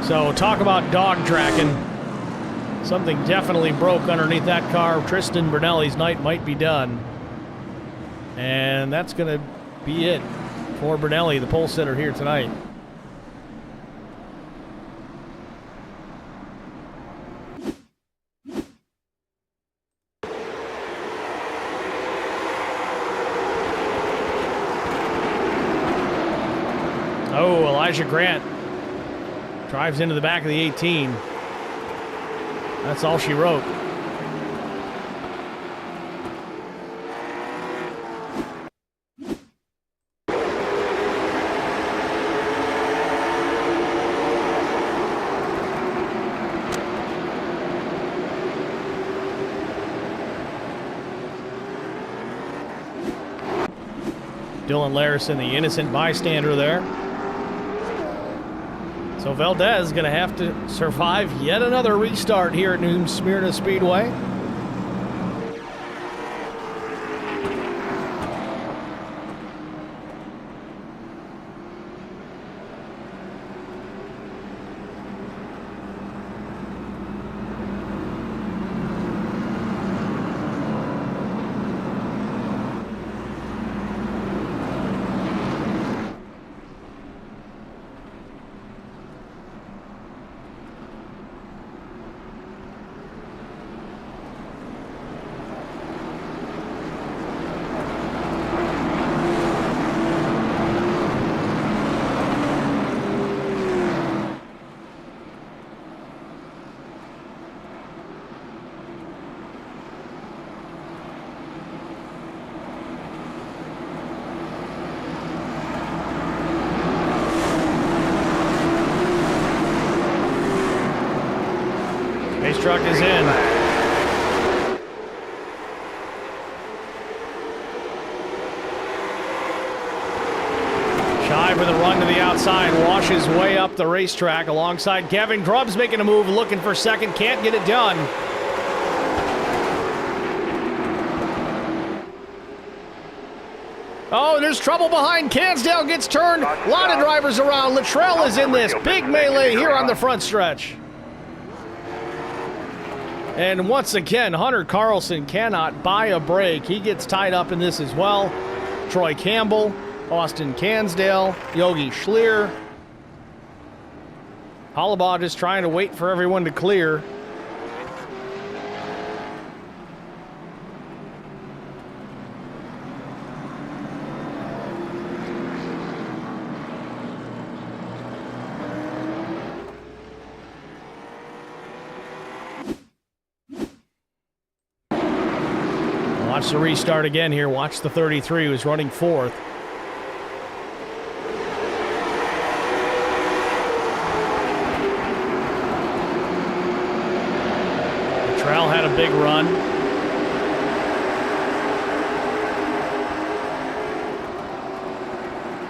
So, talk about dog tracking. Something definitely broke underneath that car. Tristan Brunelli's night might be done. And that's going to be it for Brunelli, the pole sitter here tonight. Oh, Elijah Grant drives into the back of the 18. That's all she wrote. Dylan Larison, the innocent bystander there. So Valdez going to have to survive yet another restart here at New Smyrna Speedway. Pace truck is in. Shive with a run to the outside, washes way up the racetrack alongside Gavin Grubbs making a move, looking for second, can't get it done. Oh, there's trouble behind. Cansdale gets turned. A lot of drivers around. Luttrell is in this. Big melee here on the front stretch. And once again, Hunter Carlson cannot buy a break. He gets tied up in this as well. Troy Campbell, Austin Cansdale, Yogi Schleer. Hollabaugh just trying to wait for everyone to clear. Watch the restart again here. Watch the 33 who's running fourth. Luttrell had a big run.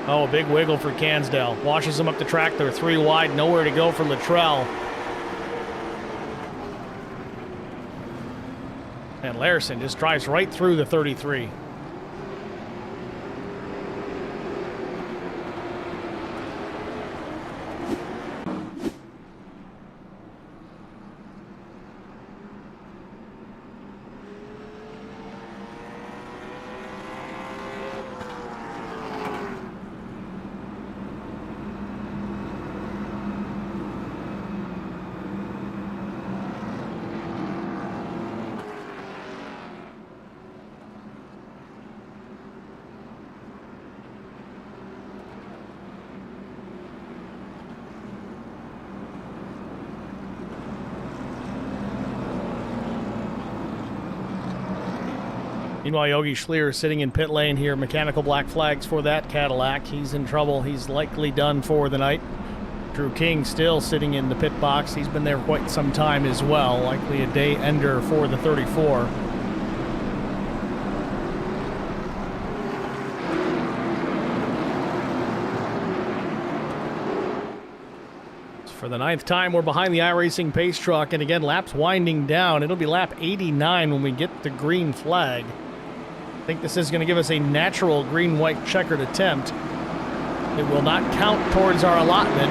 Oh, a big wiggle for Cansdale. Washes him up the track. They're 3 wide. Nowhere to go for Luttrell. And Larison just drives right through the 33. Meanwhile, Yogi Schleer is sitting in pit lane here. Mechanical black flags for that Cadillac. He's in trouble. He's likely done for the night. Drew King still sitting in the pit box. He's been there quite some time as well. Likely a day ender for the 34. For the 9th time, we're behind the iRacing pace truck, and again, laps winding down. It'll be lap 89 when we get the green flag. I think this is going to give us a natural green-white checkered attempt. It will not count towards our allotment.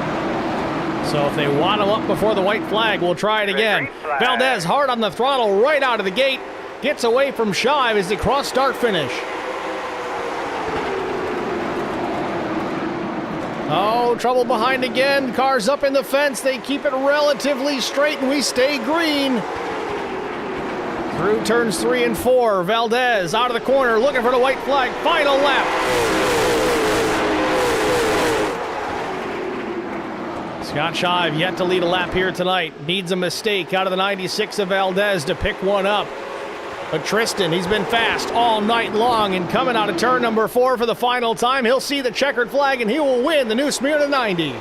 So if they wad him up before the white flag, we'll try it again. Valdez hard on the throttle right out of the gate. Gets away from Shive as they cross start finish. Oh, trouble behind again. Cars up in the fence. They keep it relatively straight, and we stay green. Through turns 3 and 4. Valdez out of the corner, looking for the white flag. Final lap. Scott Shive yet to lead a lap here tonight. Needs a mistake out of the 96 of Valdez to pick one up. But Tristan, he's been fast all night long, and coming out of turn number 4 for the final time, he'll see the checkered flag and he will win the New Smyrna 90.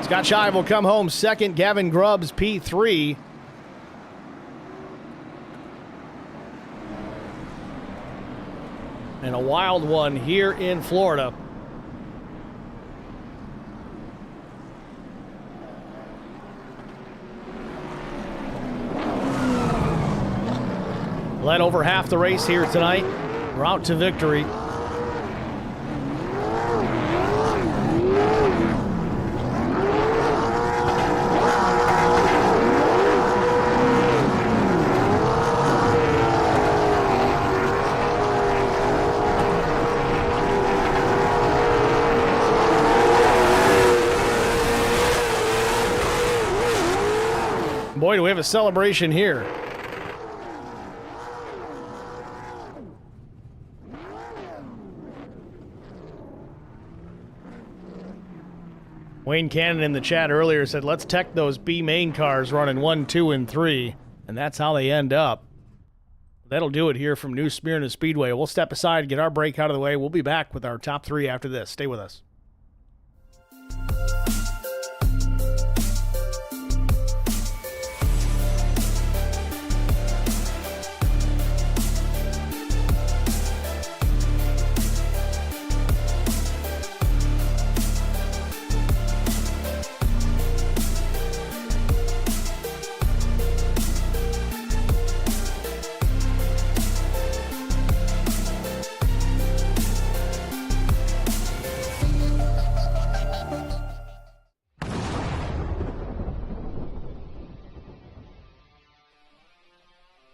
Scott Shive will come home second. Gavin Grubbs P3. and a wild one here in Florida. Led over half the race here tonight. Route to victory. Boy, do we have a celebration here. Wayne Cannon in the chat earlier said, let's tech those B main cars running 1, 2, and 3. And that's how they end up. That'll do it here from New Smyrna Speedway. We'll step aside and get our break out of the way. We'll be back with our top 3 after this. Stay with us.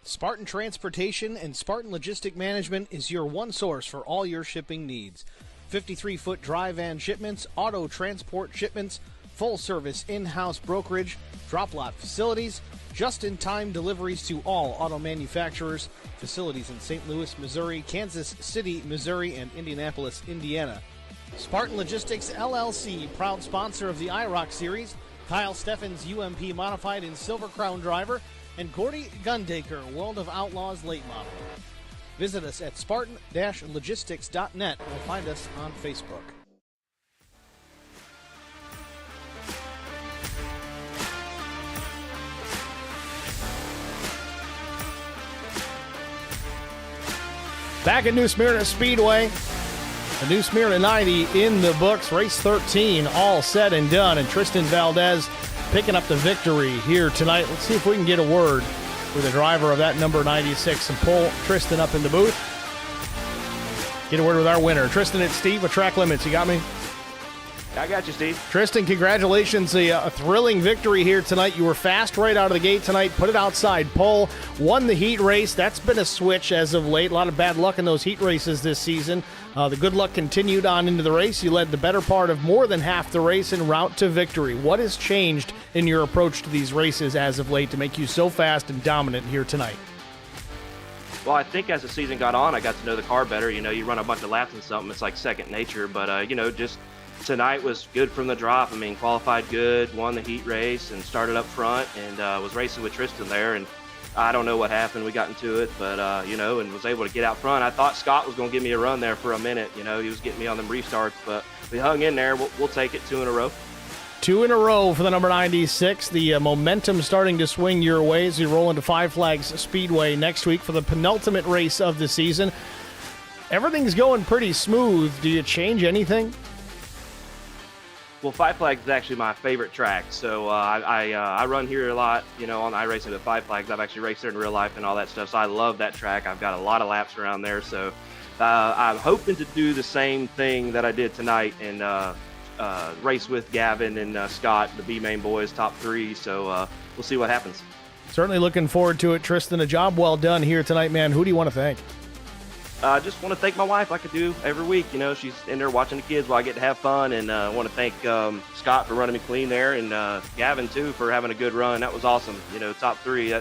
Spartan Transportation and Spartan Logistic Management is your one source for all your shipping needs. 53-foot dry van shipments, auto transport shipments, full-service in-house brokerage, drop-lot facilities, just-in-time deliveries to all auto manufacturers, facilities in St. Louis, Missouri, Kansas City, Missouri, and Indianapolis, Indiana. Spartan Logistics, LLC, proud sponsor of the IROC Series, Kyle Steffens, UMP Modified and Silver Crown Driver, and Gordy Gundaker, World of Outlaws Late Model. Visit us at spartan-logistics.net or find us on Facebook. Back at New Smyrna Speedway, the New Smyrna 90 in the books. Race 13 all said and done, and Tristan Valdez picking up the victory here tonight. Let's see if we can get a word with the driver of that number 96 and pull Tristan up in the booth. Get a word with our winner. Tristan, it's Steve with Track Limits. You got me? I got you, Steve. Tristan, congratulations. A thrilling victory here tonight. You were fast right out of the gate tonight, put it outside pole, won the heat race. That's been a switch as of late. A lot of bad luck in those heat races this season. The good luck continued on into the race. You led the better part of more than half the race en route to victory. What has changed in your approach to these races as of late to make you so fast and dominant here tonight? Well, I think as the season got on, I got to know the car better. You know, you run a bunch of laps and something, it's like second nature. But, just tonight was good from the drop. I mean, qualified good, won the heat race, and started up front, and was racing with Tristan there. And I don't know what happened. We got into it, but, and was able to get out front. I thought Scott was going to give me a run there for a minute. You know, he was getting me on them restarts, but we hung in there. We'll take it 2 in a row. 2 in a row for the number 96. The momentum starting to swing your way as you roll into Five Flags Speedway next week for the penultimate race of the season. Everything's going pretty smooth. Do you change anything? Well, Five Flags is actually my favorite track, so I run here a lot, on iRacing at Five Flags. I've actually raced there in real life and all that stuff, so I love that track. I've got a lot of laps around there, so I'm hoping to do the same thing that I did tonight and race with Gavin and Scott, the B-Main boys, top 3, so we'll see what happens. Certainly looking forward to it, Tristan. A job well done here tonight, man. Who do you want to thank? I just want to thank my wife like I do every week. She's in there watching the kids while I get to have fun, and I want to thank Scott for running me clean there, and Gavin, too, for having a good run. That was awesome. Top 3.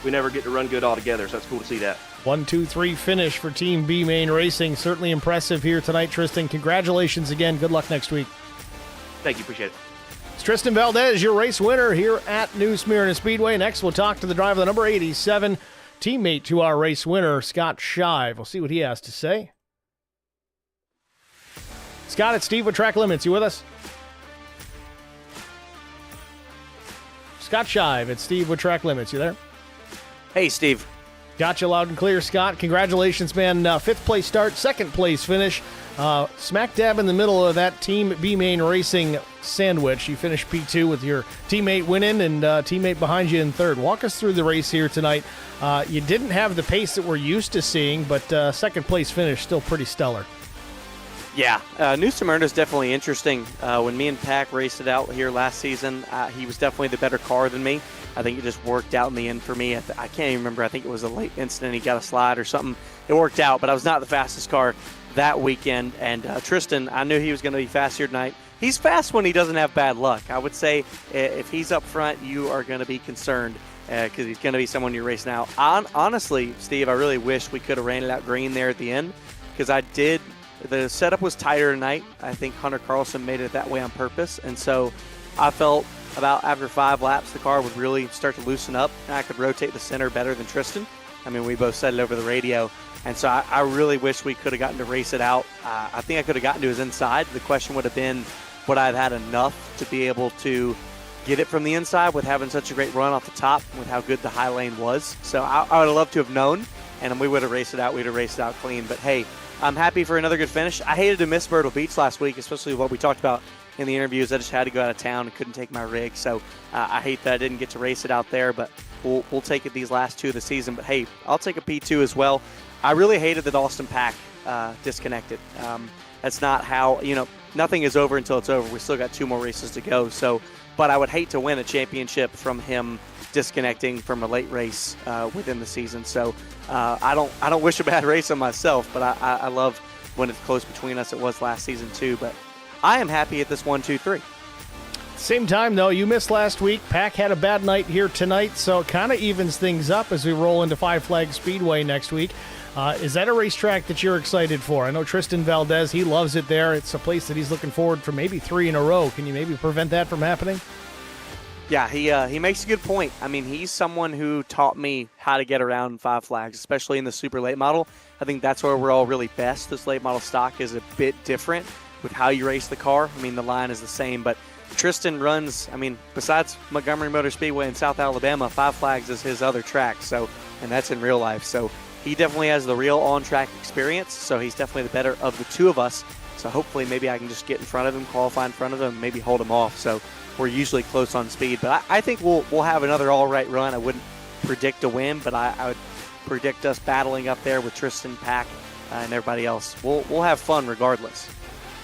We never get to run good all together, so it's cool to see that. 1, 2, 3 finish for Team B-Main Racing. Certainly impressive here tonight, Tristan. Congratulations again. Good luck next week. Thank you. Appreciate it. It's Tristan Valdez, your race winner here at New Smyrna Speedway. Next, we'll talk to the driver, the number 87, teammate to our race winner, Scott Shive. We'll see what he has to say. Scott, it's Steve with Track Limits. You with us? Scott Shive, it's Steve with Track Limits. You there? Hey, Steve. Got you loud and clear, Scott. Congratulations, man. Fifth place start, second place finish. Smack dab in the middle of that Team B-Main Racing sandwich. You finished P2 with your teammate winning and teammate behind you in third. Walk us through the race here tonight. You didn't have the pace that we're used to seeing, but second place finish still pretty stellar. Yeah, New Smyrna is definitely interesting. When me and Pac raced it out here last season, he was definitely the better car than me. I think it just worked out in the end for me. I can't even remember. I think it was a late incident. He got a slide or something. It worked out, but I was not the fastest car that weekend. And Tristan, I knew he was going to be fast here tonight. He's fast when he doesn't have bad luck. I would say if he's up front, you are going to be concerned because he's going to be someone you're racing out. Honestly, Steve, I really wish we could have ran it out green there at the end because the setup was tighter tonight. I think Hunter Carlson made it that way on purpose. And so I felt about after 5 laps, the car would really start to loosen up, and I could rotate the center better than Tristan. I mean, we both said it over the radio. And so I really wish we could have gotten to race it out. I think I could have gotten to his inside. The question would have been, would I have had enough to be able to get it from the inside with having such a great run off the top with how good the high lane was? So I would have loved to have known, and we would have raced it out. We'd have raced it out clean. But, hey, I'm happy for another good finish. I hated to miss Myrtle Beach last week, especially what we talked about in the interviews. I just had to go out of town and couldn't take my rig. So I hate that I didn't get to race it out there, but we'll take it these last 2 of the season. But, hey, I'll take a P2 as well. I really hated that Austin Pack disconnected. That's not how, nothing is over until it's over. We still got 2 more races to go. So, but I would hate to win a championship from him disconnecting from a late race within the season. So I don't wish a bad race on myself, but I love when it's close between us. It was last season too, but I am happy at this 1, 2, 3. Same time, though, you missed last week. Pack had a bad night here tonight, so it kind of evens things up as we roll into Five Flag Speedway next week. Is that a racetrack that you're excited for? I know Tristan Valdez, he loves it there. It's a place that he's looking forward for maybe 3 in a row. Can you maybe prevent that from happening? Yeah, he makes a good point. I mean, he's someone who taught me how to get around Five Flags, especially in the super late model. I think that's where we're all really best. This late model stock is a bit different with how you race the car. I mean, the line is the same, but Tristan runs, besides Montgomery Motor Speedway in South Alabama, Five Flags is his other track, and that's in real life. So he definitely has the real on-track experience, so he's definitely the better of the 2 of us. So hopefully maybe I can just get in front of him, qualify in front of him, maybe hold him off. So we're usually close on speed. But I think we'll have another all-right run. I wouldn't predict a win, but I would predict us battling up there with Tristan, Pack, and everybody else. We'll have fun regardless.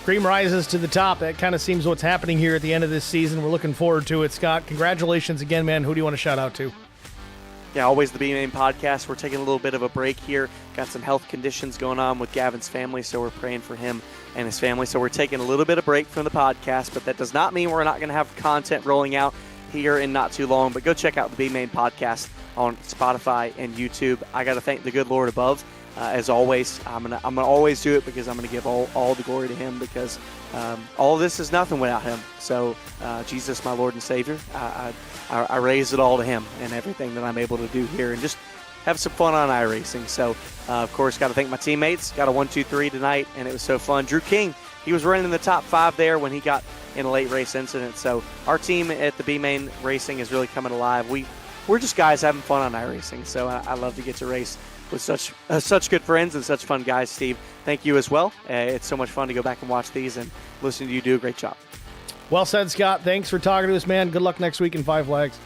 Cream rises to the top. That kind of seems what's happening here at the end of this season. We're looking forward to it. Scott, congratulations again, man. Who do you want to shout out to? Yeah, always the B-Main podcast. We're taking a little bit of a break here. Got some health conditions going on with Gavin's family, so we're praying for him and his family. So we're taking a little bit of break from the podcast, but that does not mean we're not going to have content rolling out here in not too long. But go check out the B-Main podcast on Spotify and YouTube. I got to thank the good Lord above. As always, I'm gonna always do it because I'm gonna give all the glory to Him because all of this is nothing without Him. So Jesus, my Lord and Savior, I raise it all to Him and everything that I'm able to do here and just have some fun on iRacing. So of course, got to thank my teammates. Got a 1, 2, 3 tonight, and it was so fun. Drew King, he was running in the top 5 there when he got in a late race incident. So our team at the B-Main Racing is really coming alive. We're just guys having fun on iRacing. So I love to get to race with such good friends and such fun guys. Steve, thank you as well. It's so much fun to go back and watch these and listen to you do a great job. Well said, Scott. Thanks for talking to us, man. Good luck next week in Five Flags.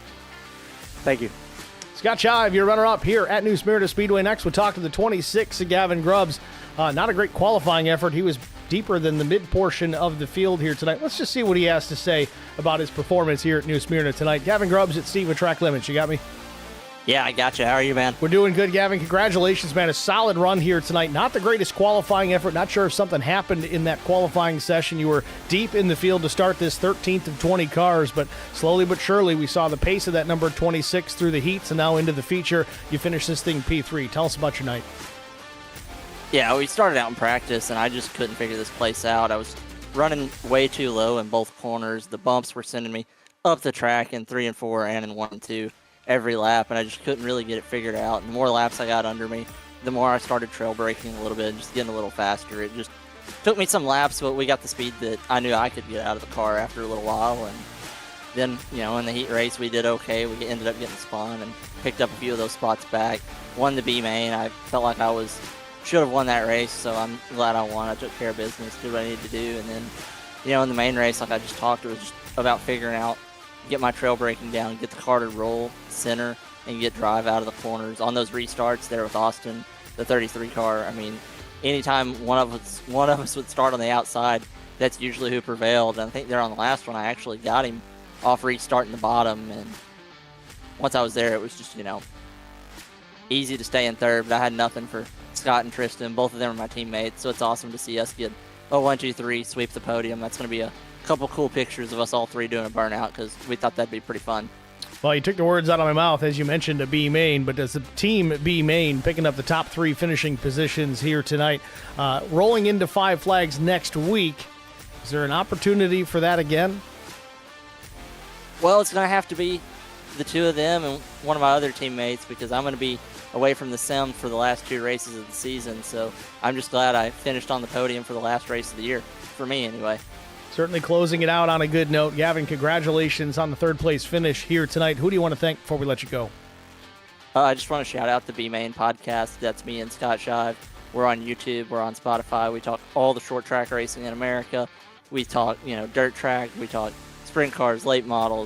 Thank you. Scott Chive, your runner-up here at New Smyrna Speedway. Next, we'll talk to the 26 of Gavin Grubbs. Not a great qualifying effort. He was deeper than the mid portion of the field here tonight. Let's just see what he has to say about his performance here at New Smyrna tonight. Gavin Grubbs at Steve with Track Limits. You got me? Yeah, I got you. How are you, man? We're doing good, Gavin. Congratulations, man. A solid run here tonight. Not the greatest qualifying effort. Not sure if something happened in that qualifying session. You were deep in the field to start this 13th of 20 cars, but slowly but surely we saw the pace of that number 26 through the heats and now into the feature. You finished this thing P3. Tell us about your night. Yeah, we started out in practice, and I just couldn't figure this place out. I was running way too low in both corners. The bumps were sending me up the track in 3 and 4 and in 1 and 2. Every lap, and I just couldn't really get it figured out. And the more laps I got under me, the more I started trail braking a little bit and just getting a little faster. It just took me some laps, but we got the speed that I knew I could get out of the car after a little while. And Then, in the heat race, we did okay. We ended up getting spun and picked up a few of those spots back. Won the B main. I felt like I should have won that race, so I'm glad I won. I took care of business, did what I needed to do. And then, in the main race, like I just talked, it was just about figuring out, get my trail braking down, get the car to roll, center, and get drive out of the corners. On those restarts there with Austin, the 33 car, I mean, anytime one of us would start on the outside, that's usually who prevailed. And I think there on the last one, I actually got him off restart in the bottom. And once I was there, it was just, easy to stay in third. But I had nothing for Scott and Tristan. Both of them are my teammates. So it's awesome to see us get a 1, 2, 3, sweep the podium. That's going to be a couple cool pictures of us all three doing a burnout because we thought that'd be pretty fun. Well, you took the words out of my mouth as you mentioned a B main, but as the team B main picking up the top 3 finishing positions here tonight, rolling into Five Flags next week, is there an opportunity for that again? Well, it's going to have to be the two of them and one of my other teammates because I'm going to be away from the sim for the last 2 races of the season. So I'm just glad I finished on the podium for the last race of the year, for me anyway. Certainly closing it out on a good note. Gavin, congratulations on the 3rd place finish here tonight. Who do you want to thank before we let you go? I just want to shout out the B Main podcast. That's me and Scott Shive. We're on YouTube. We're on Spotify. We talk all the short track racing in America. We talk, dirt track. We talk sprint cars, late model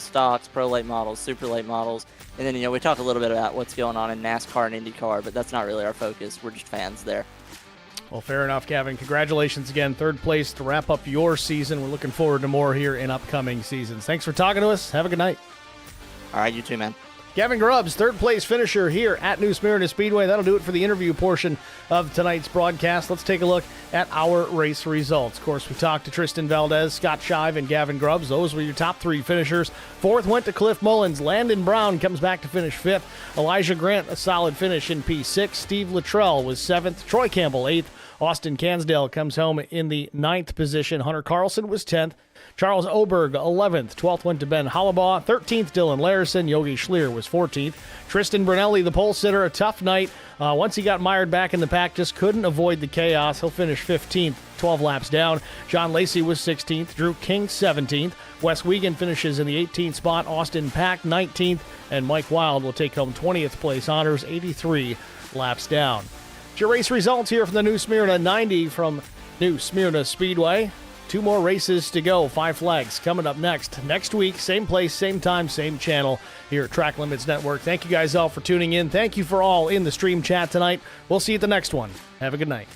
stocks, pro late models, super late models. And then, we talk a little bit about what's going on in NASCAR and IndyCar, but that's not really our focus. We're just fans there. Well, fair enough, Gavin. Congratulations again. 3rd place to wrap up your season. We're looking forward to more here in upcoming seasons. Thanks for talking to us. Have a good night. All right, you too, man. Gavin Grubbs, 3rd place finisher here at New Smyrna Speedway. That'll do it for the interview portion of tonight's broadcast. Let's take a look at our race results. Of course, we talked to Tristan Valdez, Scott Shive, and Gavin Grubbs. Those were your top 3 finishers. 4th went to Cliff Mullins. Landon Brown comes back to finish 5th. Elijah Grant, a solid finish in P6. Steve Luttrell was 7th. Troy Campbell, 8th. Austin Cansdale comes home in the 9th position. Hunter Carlson was 10th. Charles Oberg, 11th. 12th went to Ben Hollabaugh. 13th, Dylan Larison. Yogi Schlier was 14th. Tristan Brunelli, the pole sitter, a tough night. Once he got mired back in the pack, just couldn't avoid the chaos. He'll finish 15th, 12 laps down. John Lacey was 16th. Drew King, 17th. Wes Wiegand finishes in the 18th spot. Austin Pack, 19th. And Mike Wild will take home 20th place honors, 83 laps down. Your race results here from the New Smyrna 90 from New Smyrna Speedway. 2 more races to go. 5 Flags coming up next week. Same place, same time, same channel here at Track Limits Network. Thank you guys all for tuning in. Thank you for all in the stream chat tonight. We'll see you at the next one. Have a good night.